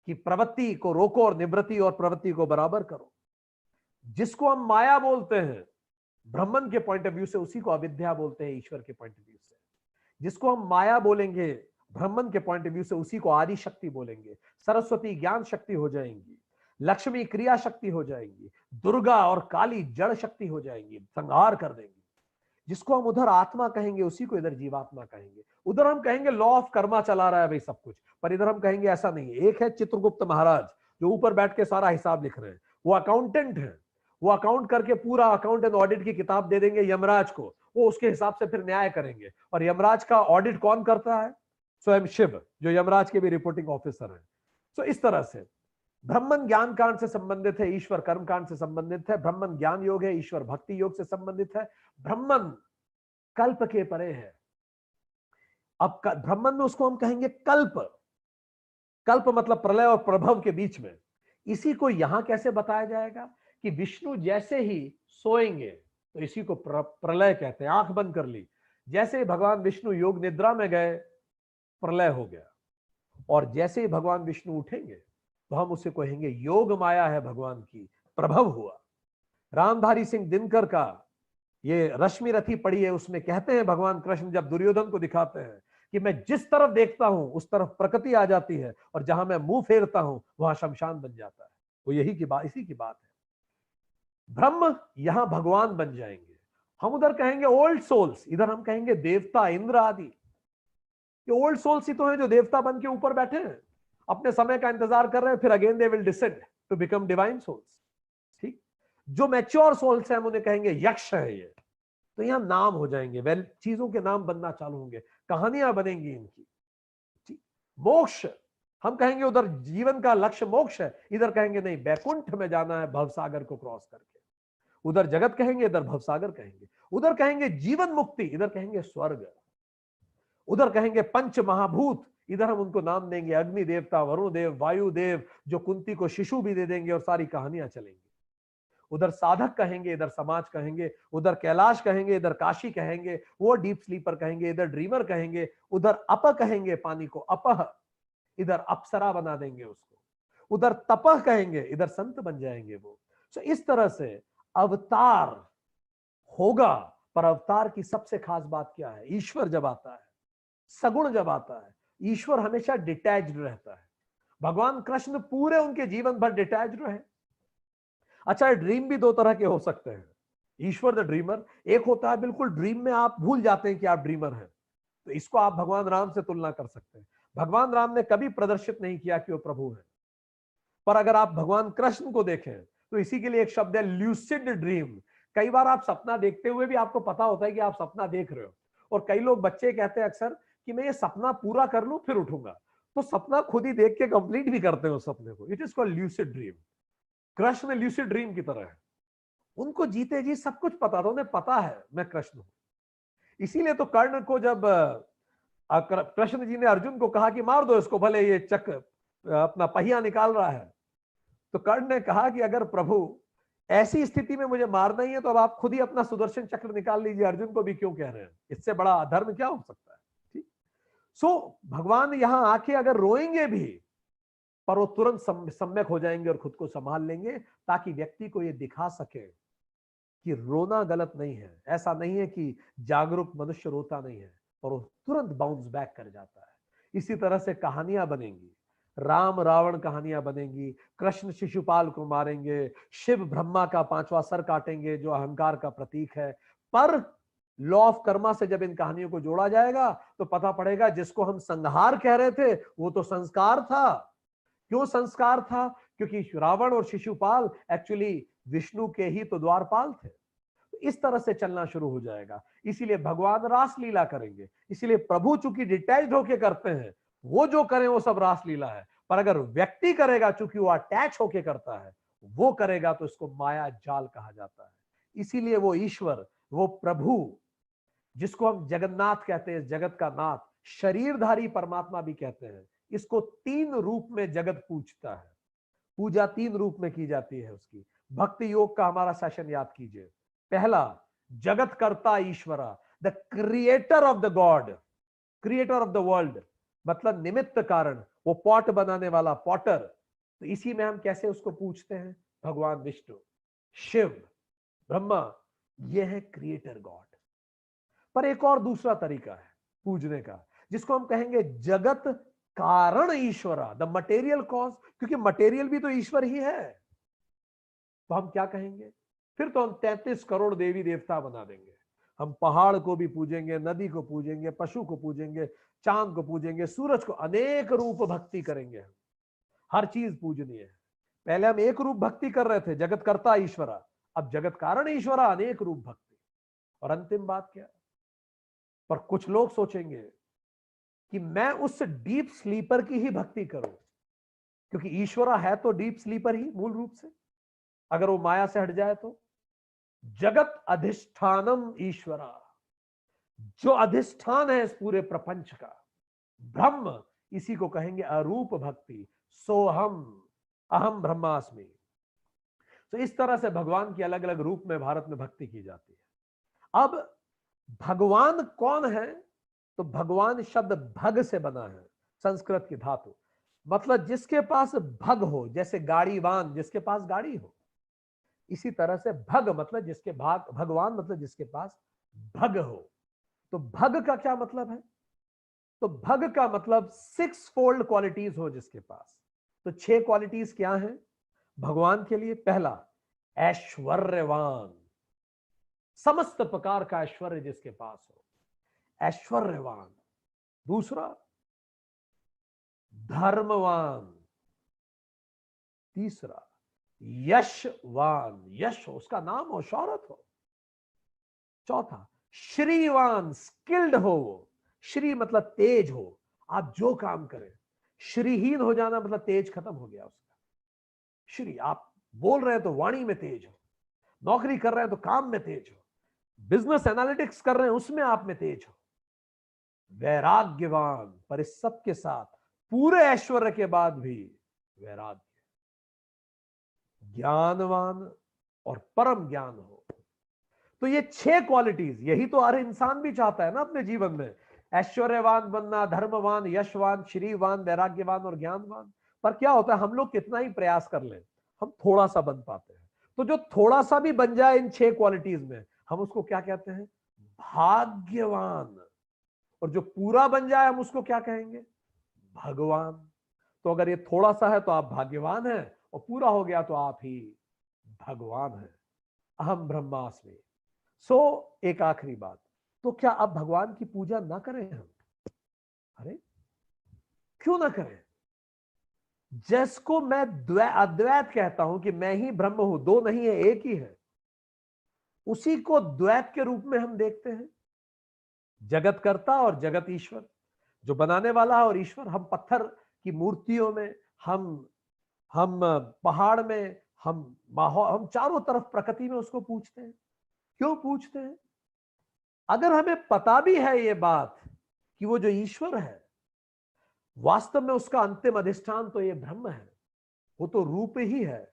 कि प्रवृत्ति को रोको और निवृत्ति और प्रवृत्ति को बराबर करो। जिसको हम माया बोलते हैं ब्राह्मण के पॉइंट ऑफ व्यू से, उसी को अविद्या बोलते हैं ईश्वर के पॉइंट ऑफ व्यू से। जिसको हम माया बोलेंगे ब्राह्मण के पॉइंट ऑफ व्यू से, उसी को आदि शक्ति बोलेंगे। सरस्वती ज्ञान शक्ति हो जाएंगी, लक्ष्मी क्रिया शक्ति हो जाएंगी, दुर्गा और काली जड़ शक्ति हो जाएंगी, संहार कर देंगी। जिसको हम उधर आत्मा कहेंगे उसी को इधर जीवात्मा कहेंगे। उधर हम कहेंगे लॉ ऑफ कर्मा चला रहा है भाई सब कुछ, पर इधर हम कहेंगे ऐसा नहीं है। एक है चित्रगुप्त महाराज जो ऊपर बैठ के सारा हिसाब लिख रहे हैं, वो अकाउंटेंट है। वो अकाउंट करके पूरा अकाउंट एंड ऑडिट की किताब दे देंगे यमराज को, वो उसके हिसाब से फिर न्याय करेंगे। और यमराज का ऑडिट कौन करता है? स्वयं शिव, जो यमराज के भी रिपोर्टिंग ऑफिसर है। तो इस तरह से ब्रह्मन ज्ञान कांड से संबंधित है, ईश्वर कर्म कांड से संबंधित है। ब्रह्मन ज्ञान योग है, ईश्वर भक्ति योग से संबंधित है। ब्रह्मन कल्प के परे है। अब ब्रह्मन में उसको हम कहेंगे कल्प। कल्प मतलब प्रलय और प्रभव के बीच में। इसी को यहां कैसे बताया जाएगा कि विष्णु जैसे ही सोएंगे, तो इसी को प्रलय कहते हैं। आंख बंद कर ली, जैसे ही भगवान विष्णु योग निद्रा में गए प्रलय हो गया, और जैसे ही भगवान विष्णु उठेंगे तो हम उसे कहेंगे योग माया है भगवान की, प्रभव हुआ। रामधारी सिंह दिनकर का ये रश्मि रथी पड़ी है, उसमें कहते हैं भगवान कृष्ण जब दुर्योधन को दिखाते हैं कि मैं जिस तरफ देखता हूं उस तरफ प्रकृति आ जाती है, और जहां मैं मुंह फेरता हूं वहां शमशान बन जाता है। वो यही की बात, इसी की बात है। ब्रह्म यहां भगवान बन जाएंगे। हम उधर कहेंगे ओल्ड सोल्स, इधर हम कहेंगे देवता, इंद्र आदि। ये ओल्ड सोल्स ही तो हैं जो देवता बन के ऊपर बैठे हैं, अपने समय का इंतजार कर रहे हैं, फिर again they will descend to become divine souls. ठीक। जो मैच्योर सोल्स हैं हम उन्हें कहेंगे यक्ष है ये। तो यहां नाम हो जाएंगे, वेल चीजों के नाम बनना चालू होंगे, कहानियां बनेंगी इनकी। मोक्ष हम कहेंगे उधर जीवन का लक्ष्य मोक्ष है, इधर कहेंगे नहीं बैकुंठ में जाना है भवसागर को क्रॉस करके। उधर जगत कहेंगे, इधर भवसागर कहेंगे। उधर कहेंगे जीवन मुक्ति, इधर कहेंगे स्वर्ग। उधर कहेंगे पंच महाभूत, इधर हम उनको नाम देंगे अग्नि देवता, वरुण देव, वायु देव, जो कुंती को शिशु भी दे देंगे, और सारी कहानियां चलेंगी। उधर साधक कहेंगे, इधर समाज कहेंगे। उधर कैलाश कहेंगे, इधर काशी कहेंगे। वो डीप स्लीपर कहेंगे, इधर ड्रीमर कहेंगे। उधर अप कहेंगे पानी को अपह, इधर अप्सरा बना देंगे उसको। उधर तपह कहेंगे, इधर संत बन जाएंगे वो। तो इस तरह से अवतार होगा। पर अवतार की सबसे खास बात क्या है? ईश्वर जब आता है, सगुण जब आता है, ईश्वर हमेशा डिटैच्ड रहता है। भगवान कृष्ण पूरे उनके जीवन भर डिटैच्ड रहे। अच्छा, ड्रीम भी दो तरह के हो सकते हैं। ईश्वर द ड्रीमर एक होता है, बिल्कुल ड्रीम में आप भूल जाते हैं कि आप ड्रीमर हैं, तो इसको आप भगवान राम से तुलना कर सकते हैं। भगवान राम ने कभी प्रदर्शित नहीं किया कि वो प्रभु हैं। पर अगर आप भगवान कृष्ण को देखें तो इसी के लिए एक शब्द है ल्यूसिड ड्रीम। कई बार आप सपना देखते हुए भी आपको पता होता है कि आप सपना देख रहे हो। और कई लोग बच्चे कहते हैं अक्सर कि मैं ये सपना पूरा कर लूं फिर उठूंगा, तो सपना खुद ही देख के कंप्लीट भी करते हैं उस सपने को। It is called lucid dream. Krishna lucid dream की तरह है। उनको जीते जी सब कुछ पता था, उन्हें पता है मैं कृष्ण हूं। इसीलिए तो कर्ण को जब कृष्ण जी ने अर्जुन को कहा कि मार दो इसको, भले ये चक्र अपना पहिया निकाल रहा है, तो कर्ण ने कहा कि अगर प्रभु ऐसी स्थिति में मुझे मारना ही है तो अब आप खुद ही अपना सुदर्शन चक्र निकाल लीजिए, अर्जुन को भी क्यों कह रहे हैं, इससे बड़ा अधर्म क्या हो सकता है। ठीक। सो भगवान यहां आके अगर रोएंगे भी पर वो तुरंत सम्यक हो जाएंगे और खुद को संभाल लेंगे, ताकि व्यक्ति को ये दिखा सके कि रोना गलत नहीं है। ऐसा नहीं है कि जागरूक मनुष्य रोता नहीं है, पर वो तुरंत बाउंस बैक कर जाता है। इसी तरह से कहानियां बनेंगी, राम रावण कहानियां बनेंगी, कृष्ण शिशुपाल को मारेंगे, शिव ब्रह्मा का 5वां सर काटेंगे जो अहंकार का प्रतीक है। पर लॉ ऑफ कर्मा से जब इन कहानियों को जोड़ा जाएगा तो पता पड़ेगा जिसको हम संहार कह रहे थे वो तो संस्कार था। क्यों संस्कार था? क्योंकि रावण और शिशुपाल एक्चुअली विष्णु के ही तो द्वारपाल थे। तो इस तरह से चलना शुरू हो जाएगा। इसीलिए भगवान रासलीला करेंगे। इसीलिए प्रभु चूंकि डिटैच्ड होके करते हैं, वो जो करें वो सब रासलीला है। पर अगर व्यक्ति करेगा, चूंकि वो अटैच होके करता है, वो करेगा तो इसको माया जाल कहा जाता है। इसीलिए वो ईश्वर, वो प्रभु जिसको हम जगन्नाथ कहते हैं, जगत का नाथ, शरीरधारी परमात्मा भी कहते हैं, इसको 3 रूप में जगत पूजता है। पूजा 3 रूप में की जाती है उसकी। भक्ति योग का हमारा सेशन याद कीजिए। पहला, जगत कर्ता ईश्वरा, the creator of the God, creator of the world, मतलब निमित्त कारण, वो पॉट बनाने वाला पॉटर। तो इसी में हम कैसे उसको पूछते हैं? भगवान विष्णु, शिव, ब्रह्मा, ये है क्रिएटर गॉड। पर एक और दूसरा तरीका है पूजने का, जिसको हम कहेंगे जगत कारण ईश्वरा, द मटेरियल कॉज, क्योंकि मटेरियल भी तो ईश्वर ही है। तो हम क्या कहेंगे? फिर तो हम 33 करोड़ देवी देवता बना देंगे। हम पहाड़ को भी पूजेंगे, नदी को पूजेंगे, पशु को पूजेंगे, चांद को पूजेंगे, सूरज को, अनेक रूप भक्ति करेंगे हम। हर चीज पूजनीय है। पहले हम एक रूप भक्ति कर रहे थे, जगत कर्ता ईश्वरा, अब जगत कारण ईश्वरा, अनेक रूप भक्ति। और अंतिम बात क्या? पर कुछ लोग सोचेंगे कि मैं उस डीप स्लीपर की ही भक्ति करूं, क्योंकि ईश्वरा है तो डीप स्लीपर ही मूल रूप से। अगर वो माया से हट जाए तो जगत अधिष्ठानम ईश्वरा, जो अधिष्ठान है इस पूरे प्रपंच का, ब्रह्म, इसी को कहेंगे अरूप भक्ति। सोहम अहम ब्रह्मास्मि। तो इस तरह से भगवान की अलग अलग रूप में भारत में भक्ति की जाती है। अब भगवान कौन है? तो भगवान शब्द भग से बना है, संस्कृत की धातु, मतलब जिसके पास भग हो, जैसे गाड़ीवान जिसके पास गाड़ी हो। इसी तरह से भग मतलब जिसके भाग, भगवान मतलब जिसके पास भग हो। तो भग का क्या मतलब है? तो भग का मतलब 6 फोल्ड क्वालिटीज हो जिसके पास। तो 6 क्वालिटीज क्या हैं भगवान के लिए? पहला, ऐश्वर्यवान, समस्त प्रकार का ऐश्वर्य जिसके पास हो, ऐश्वर्यवान। दूसरा, धर्मवान। तीसरा, यशवान, यश हो, उसका नाम हो, शौहरत हो। चौथा, श्रीवान, स्किल्ड हो वो। श्री मतलब तेज हो, आप जो काम करें। श्रीहीन हो जाना मतलब तेज खत्म हो गया उसका। श्री, आप बोल रहे हैं तो वाणी में तेज हो, नौकरी कर रहे हैं तो काम में तेज हो, बिजनेस एनालिटिक्स कर रहे हैं उसमें आप में तेज हो। वैराग्यवान, पर इस सब के साथ पूरे ऐश्वर्य के बाद भी वैराग्य। ज्ञानवान और परम ज्ञान हो। तो ये 6 क्वालिटीज, यही तो हर इंसान भी चाहता है ना अपने जीवन में, ऐश्वर्यवान बनना, धर्मवान, यशवान, श्रीवान, वैराग्यवान और ज्ञानवान। पर क्या होता है, हम लोग कितना ही प्रयास कर लें, हम थोड़ा सा बन पाते हैं। तो जो थोड़ा सा भी बन जाए इन 6 क्वालिटीज में, हम उसको क्या कहते हैं? भाग्यवान। और जो पूरा बन जाए हम उसको क्या कहेंगे? भगवान। तो अगर ये थोड़ा सा है तो आप भाग्यवान हैं, और पूरा हो गया तो आप ही भगवान हैं। अहम ब्रह्मास्मि। सो एक आखिरी बात, तो क्या अब भगवान की पूजा ना करें हम? अरे क्यों ना करें? जिसको मैं अद्वैत कहता हूं कि मैं ही ब्रह्म हूं, दो नहीं है एक ही है, उसी को द्वैत के रूप में हम देखते हैं। जगत कर्ता और जगत ईश्वर, जो बनाने वाला है और ईश्वर। हम पत्थर की मूर्तियों में, हम पहाड़ में, हम माहौल, हम चारों तरफ प्रकृति में उसको पूछते हैं। क्यों पूछते हैं? अगर हमें पता भी है ये बात कि वो जो ईश्वर है वास्तव में उसका अंतिम अधिष्ठान तो ये ब्रह्म है, वो तो रूप ही है,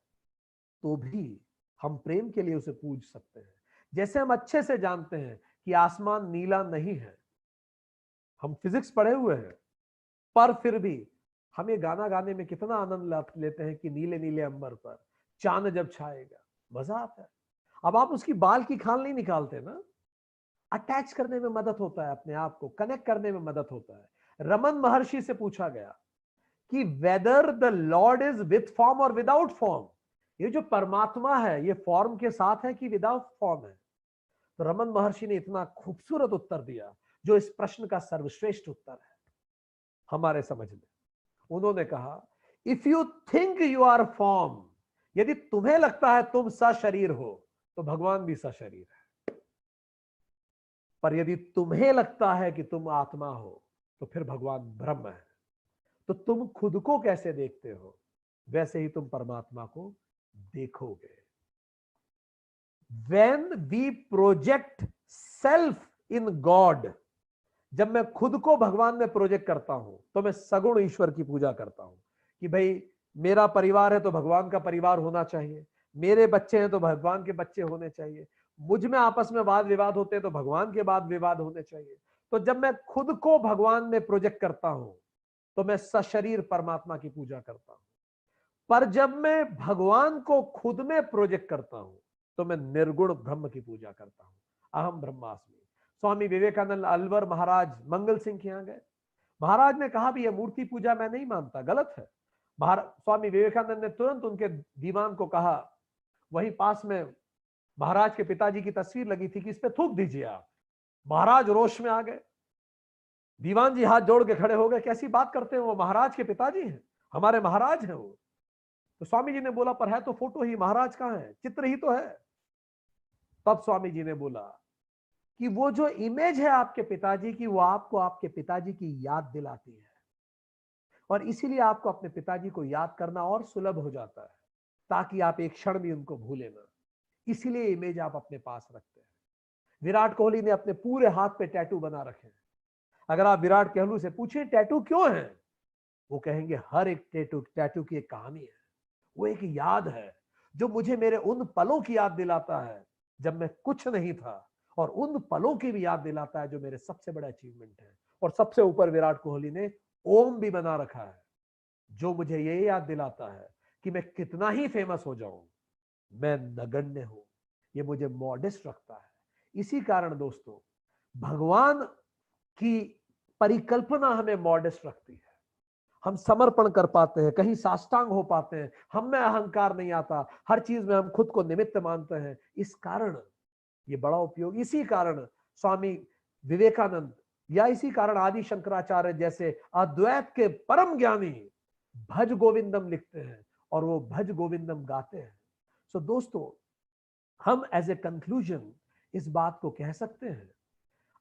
तो भी हम प्रेम के लिए उसे पूज सकते हैं। जैसे हम अच्छे से जानते हैं कि आसमान नीला नहीं है, हम फिजिक्स पढ़े हुए हैं, पर फिर भी हम ये गाना गाने में कितना आनंद लेते हैं कि नीले नीले अंबर पर चांद जब छाएगा, मजा आता है। अब आप उसकी बाल की खाल नहीं निकालते ना, अटैच करने में मदद होता है, अपने आप को कनेक्ट करने में मदद होता है। रमन महर्षि से पूछा गया कि whether the Lord is with form और विदाउट फॉर्म, ये जो परमात्मा है ये फॉर्म के साथ है कि विदाउट फॉर्म है। तो रमन महर्षि ने इतना खूबसूरत उत्तर दिया जो इस प्रश्न का सर्वश्रेष्ठ उत्तर है हमारे समझ में। उन्होंने कहा, if you think you are form, यदि तुम्हें लगता है तुम सशरीर हो तो भगवान भी सशरीर है। पर यदि तुम्हें लगता है कि तुम आत्मा हो तो फिर भगवान ब्रह्म है। तो तुम खुद को कैसे देखते हो, वैसे ही तुम परमात्मा को देखोगे। When we project self in God, जब मैं खुद को भगवान में प्रोजेक्ट करता हूं तो मैं सगुण ईश्वर की पूजा करता हूं कि भाई मेरा परिवार है तो भगवान का परिवार होना चाहिए, मेरे बच्चे हैं तो भगवान के बच्चे होने चाहिए, मुझ में आपस में वाद विवाद होते हैं तो भगवान के वाद विवाद होने चाहिए। तो जब मैं खुद को भगवान में प्रोजेक्ट करता हूं तो मैं सशरीर परमात्मा की पूजा करता हूं। पर जब मैं भगवान को खुद में प्रोजेक्ट करता हूं तो मैं निर्गुण ब्रह्म की पूजा करता हूं। अहम ब्रह्मास्मि। स्वामी विवेकानंद अलवर महाराज मंगल सिंह के यहां गए, महाराज ने कहा भी यह मूर्ति पूजा मैं नहीं मानता, गलत है। स्वामी विवेकानंद ने तुरंत उनके दीवान को कहा, वहीं पास में महाराज के पिताजी की तस्वीर लगी थी, कि इस पे थूक दीजिए आप। महाराज रोष में आ गए, दीवान जी हाथ जोड़ के खड़े हो गए, कैसी बात करते हैं, वो महाराज के पिताजी हैं, हमारे महाराज हैं वो। तो स्वामी जी ने बोला, पर है तो फोटो ही, महाराज कहां है, चित्र ही तो है। तब स्वामी जी ने बोला कि वो जो इमेज है आपके पिताजी की, वो आपको आपके पिताजी की याद दिलाती है, और इसीलिए आपको अपने पिताजी को याद करना और सुलभ हो जाता है, ताकि आप एक क्षण भी उनको भूले ना। इसीलिए इमेज आप अपने पास रखते हैं। विराट कोहली ने अपने पूरे हाथ पे टैटू बना रखे हैं। अगर आप विराट कोहली से पूछें टैटू क्यों है, वो कहेंगे हर एक टैटू टैटू की एक कहानी है, वो एक याद है जो मुझे मेरे उन पलों की याद दिलाता है जब मैं कुछ नहीं था, और उन पलों की भी याद दिलाता है जो मेरे सबसे बड़ा अचीवमेंट है। और सबसे ऊपर विराट कोहली ने ओम भी बना रखा है, जो मुझे ये याद दिलाता है कि मैं कितना ही फेमस हो जाऊं, मैं नगण्य हूं। ये मुझे मॉडेस्ट रखता है। इसी कारण दोस्तों, भगवान की परिकल्पना हमें मॉडेस्ट रखती है। हम समर्पण कर पाते हैं, कहीं साष्टांग हो पाते हैं, हम में अहंकार नहीं आता, हर चीज में हम खुद को निमित्त मानते हैं। इस कारण ये बड़ा उपयोग, इसी कारण स्वामी विवेकानंद या इसी कारण आदि शंकराचार्य जैसे अद्वैत के परम ज्ञानी भज गोविंदम लिखते हैं और वो भज गोविंदम गाते हैं। सो दोस्तों, हम एज ए कंक्लूजन इस बात को कह सकते हैं,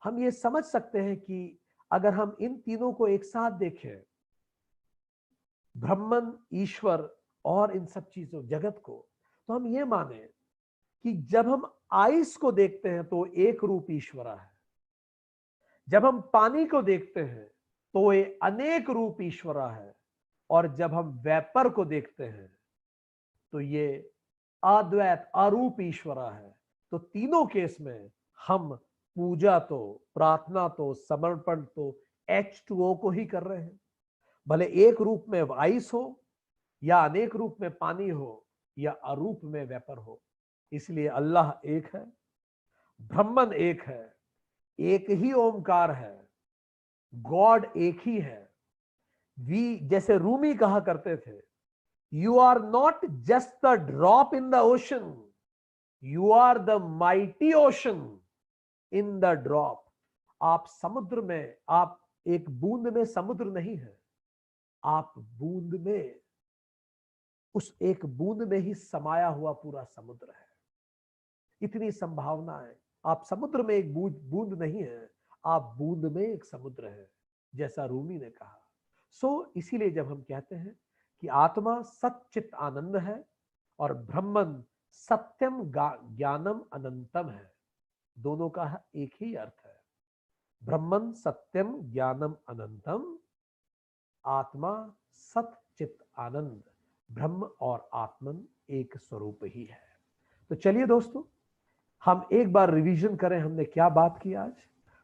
हम ये समझ सकते हैं कि अगर हम इन तीनों को एक साथ देखें, ब्रह्मन, ईश्वर और इन सब चीजों जगत को, तो हम ये माने कि जब हम आइस को देखते हैं तो एक रूप ईश्वरा है, जब हम पानी को देखते हैं तो ये अनेक रूप ईश्वरा है, और जब हम वेपर को देखते हैं तो ये अद्वैत अरूप ईश्वरा है। तो तीनों केस में हम पूजा तो, प्रार्थना तो, समर्पण तो H2O को ही कर रहे हैं, भले एक रूप में आइस हो या अनेक रूप में पानी हो या अरूप में वेपर हो। इसलिए अल्लाह एक है, ब्रह्मन एक है, एक ही ओमकार है, गॉड एक ही है। वी, जैसे रूमी कहा करते थे, you are not just the drop in the ocean, you are the mighty ocean in the drop. आप समुद्र में, आप एक बूंद में समुद्र नहीं है, आप बूंद में, उस एक बूंद में ही समाया हुआ पूरा समुद्र है। इतनी संभावना है, आप समुद्र में एक बूंद नहीं है, आप बूंद में एक समुद्र है, जैसा रूमी ने कहा। इसीलिए जब हम कहते हैं कि आत्मा सच्चित आनंद है और ब्रह्मन सत्यम ज्ञानम अनंतम है, दोनों का एक ही अर्थ है, ब्रह्मन सत्यम ज्ञानम अनंतम, आत्मा सच्चित आनंद। ब्रह्म और आत्मन एक स्वरूप ही है। तो चलिए दोस्तों, हम एक बार रिवीजन करें हमने क्या बात की आज।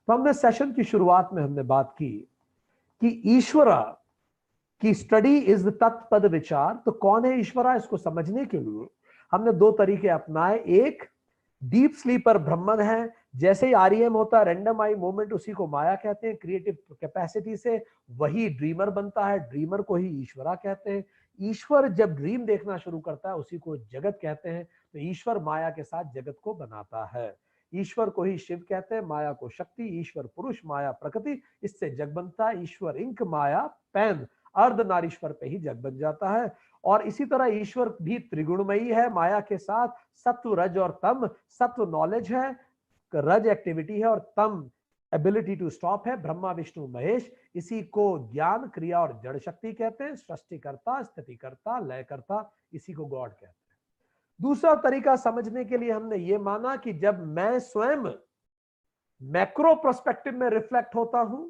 तो हमने सेशन की शुरुआत में हमने बात की कि ईश्वरा की स्टडी इज तत्पद विचार। तो कौन है ईश्वरा, इसको समझने के लिए हमने दो तरीके अपनाए। एक, डीप स्लीपर ब्रह्मन है, जैसे ही आरईएम होता है रैंडम आई मूवमेंट, उसी को माया कहते हैं। क्रिएटिव कैपेसिटी से वही ड्रीमर बनता है, ड्रीमर को ही ईश्वरा कहते हैं। ईश्वर जब ड्रीम देखना शुरू करता है उसी को जगत कहते हैं। तो ईश्वर माया के साथ जगत को बनाता है। ईश्वर को ही शिव कहते हैं, माया को शक्ति। ईश्वर पुरुष, माया प्रकृति, इससे जग बनता है। ईश्वर इंक, माया पैन, अर्धनारीश्वर पे ही जग बन जाता है। और इसी तरह ईश्वर भी त्रिगुणमयी है माया के साथ। सत्व, रज और तम। सत्व नॉलेज है, रज एक्टिविटी है और तम एबिलिटी टू स्टॉप है। ब्रह्मा विष्णु महेश, इसी को ज्ञान, क्रिया और जड़ शक्ति कहते हैं। सृष्टिकर्ता, स्थितिकर्ता, लयकर्ता, इसी को गॉड कहते हैं। दूसरा तरीका समझने के लिए हमने ये माना कि जब मैं स्वयं मैक्रो प्रोस्पेक्टिव में रिफ्लेक्ट होता हूं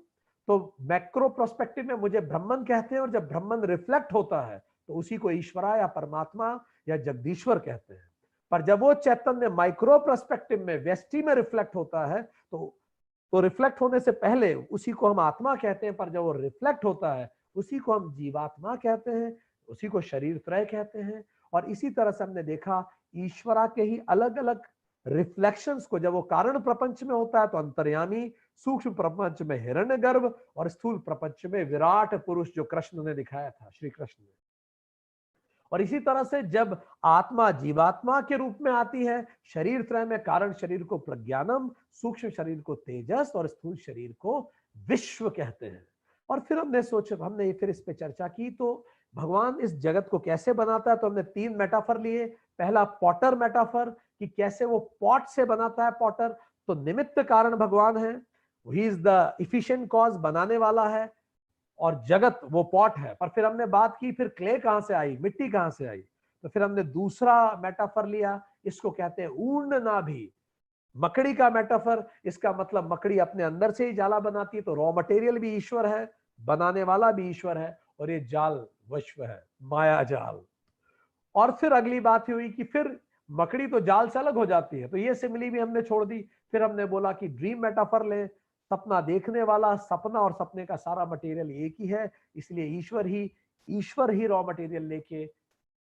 तो मैक्रो प्रोस्पेक्टिव में मुझे ब्रह्मन कहते हैं, और जब ब्रह्मन रिफ्लेक्ट होता है तो उसी को ईश्वरा या परमात्मा या जगदीश्वर कहते हैं। पर जब वो चैतन्य माइक्रो प्रोस्पेक्टिव में व्यष्टि में रिफ्लेक्ट होता है तो रिफ्लेक्ट होने से पहले उसी को हम आत्मा कहते हैं, पर जब वो रिफ्लेक्ट होता है उसी को हम जीवात्मा कहते हैं, उसी को शरीर त्रय कहते हैं। और इसी तरह से हमने देखा ईश्वरा के ही अलग अलग रिफ्लेक्शंस को, जब वो कारण प्रपंच में होता है तो अंतर्यामी, सूक्ष्म प्रपंच में हिरण्यगर्भ और स्थूल प्रपंच में विराट पुरुष, जो कृष्ण ने दिखाया था, श्री कृष्ण ने। और इसी तरह से जब आत्मा जीवात्मा के रूप में आती है, शरीर त्रय में कारण शरीर को प्रज्ञानम, सूक्ष्म शरीर को तेजस और स्थूल शरीर को विश्व कहते हैं। और फिर हमने फिर इस पे चर्चा की, तो भगवान इस जगत को कैसे बनाता है। तो हमने तीन मेटाफर लिए। पहला पॉटर मेटाफर, कि कैसे वो पॉट से बनाता है पॉटर। तो निमित्त कारण भगवान है, he is the efficient cause, बनाने वाला है, और जगत वो पॉट है। पर फिर हमने बात की फिर क्ले कहां से आई, मिट्टी कहां से आई। तो फिर हमने दूसरा मेटाफर लिया, इसको कहते हैं ऊंड नाभि, मकड़ी का मेटाफर। इसका मतलब मकड़ी अपने अंदर से ही जाला बनाती है, तो रॉ मटेरियल भी ईश्वर है, बनाने वाला भी ईश्वर है, और ये जाल विश्व है, माया जाल। और फिर अगली बात हुई कि फिर मकड़ी तो जाल से अलग हो जाती है, तो ये सिमिली भी हमने छोड़ दी। फिर हमने बोला कि ड्रीम मेटाफर ले, सपना देखने वाला, सपना और सपने का सारा मटेरियल एक ही है, इसलिए ईश्वर ही रॉ मटेरियल लेके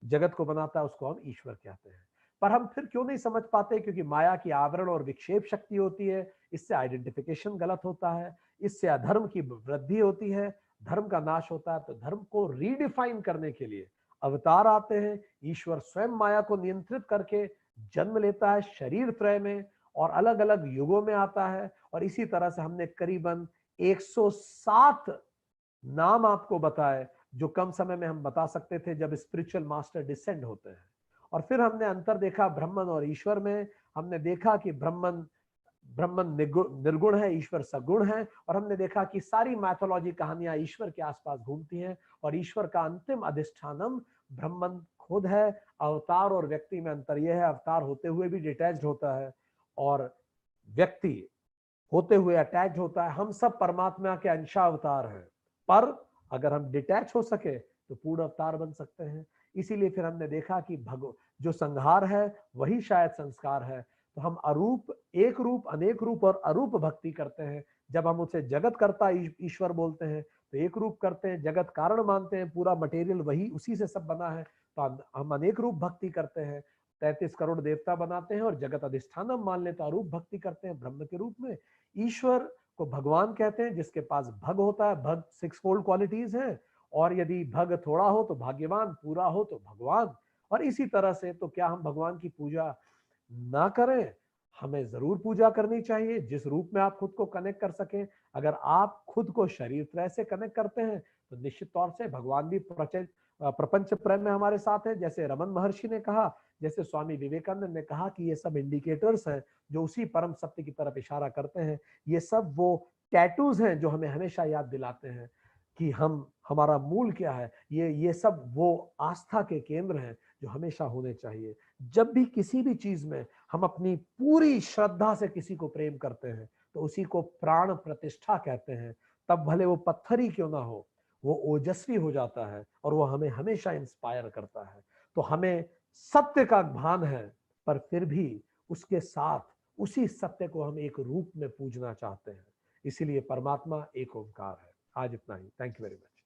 जगत को बनाता है, उसको हम ईश्वर कहते हैं। पर हम फिर क्यों नहीं समझ पाते, क्योंकि माया की आवरण और विक्षेप शक्ति होती है, इससे आइडेंटिफिकेशन गलत होता है, इससे अधर्म की वृद्धि होती है, धर्म का नाश होता है। तो धर्म को रीडिफाइन करने के लिए अवतार आते हैं। ईश्वर स्वयं माया को नियंत्रित करके जन्म लेता है शरीर त्रय में, और अलग अलग युगों में आता है। और इसी तरह से हमने करीबन 107 नाम आपको बताए, जो कम समय में हम बता सकते थे जब स्पिरिचुअल मास्टर डिसेंड होते हैं। और फिर हमने अंतर देखा ब्रह्मन और ईश्वर में। हमने देखा कि ब्रह्मन ब्रह्मन निर्गुण है, ईश्वर सगुण है। और हमने देखा कि सारी मैथोलॉजी कहानियां ईश्वर के आसपास घूमती हैं, और ईश्वर का अंतिम अधिष्ठानम ब्रह्मन खुद है। अवतार और व्यक्ति में अंतर यह है, अवतार होते हुए भी डिटैच्ड होता है, और व्यक्ति होते हुए अटैच्ड होता है। हम सब परमात्मा के अंशावतार हैं, पर अगर हम डिटैच हो सके तो पूर्ण अवतार बन सकते हैं। इसीलिए फिर हमने देखा कि जो संहार है वही शायद संस्कार है। तो हम अरूप, एक रूप, अनेक रूप और अरूप भक्ति करते हैं। जब हम उसे जगत करता ईश्वर बोलते हैं तो एक रूप करते हैं, जगत कारण मानते हैं, पूरा मटेरियल वही उसी से सब बना है, तो हम अनेक रूप भक्ति करते हैं। 33 करोड़ देवता बनाते हैं और जगत अधिष्ठानम मान लेता, रूप भक्ति करते हैं ब्रह्म के रूप में। ईश्वर को भगवान कहते हैं, जिसके पास भग होता है। भग 6 फोल्ड क्वालिटीज हैं, और यदि भग थोड़ा हो तो भाग्यवान, पूरा हो तो भगवान। और इसी तरह से तो क्या हम भगवान की पूजा ना करें? हमें जरूर पूजा करनी चाहिए, जिस रूप में आप खुद को कनेक्ट कर सकें। अगर आप खुद को शरीर त्रय से कनेक्ट करते हैं तो निश्चित तौर से भगवान भी प्रपंच प्रेम में हमारे साथ है, जैसे रमन महर्षि ने कहा, जैसे स्वामी विवेकानंद ने कहा कि ये सब इंडिकेटर्स हैं जो उसी परम सत्य की तरफ इशारा करते हैं। ये सब वो टैटूज हैं जो हमें हमेशा याद दिलाते हैं कि हमारा मूल क्या है। ये सब वो आस्था के केंद्र हैं जो हमेशा होने चाहिए। जब भी किसी भी चीज में हम अपनी पूरी श्रद्धा से किसी को प्रेम करते हैं तो उसी को प्राण प्रतिष्ठा कहते हैं। तब भले वो पत्थर ही क्यों ना हो, वो ओजस्वी हो जाता है और वो हमें हमेशा इंस्पायर करता है। तो हमें सत्य का भान है, पर फिर भी उसके साथ उसी सत्य को हम एक रूप में पूजना चाहते हैं। इसीलिए परमात्मा एक ओंकार है। आज इतना ही। Thank you very much.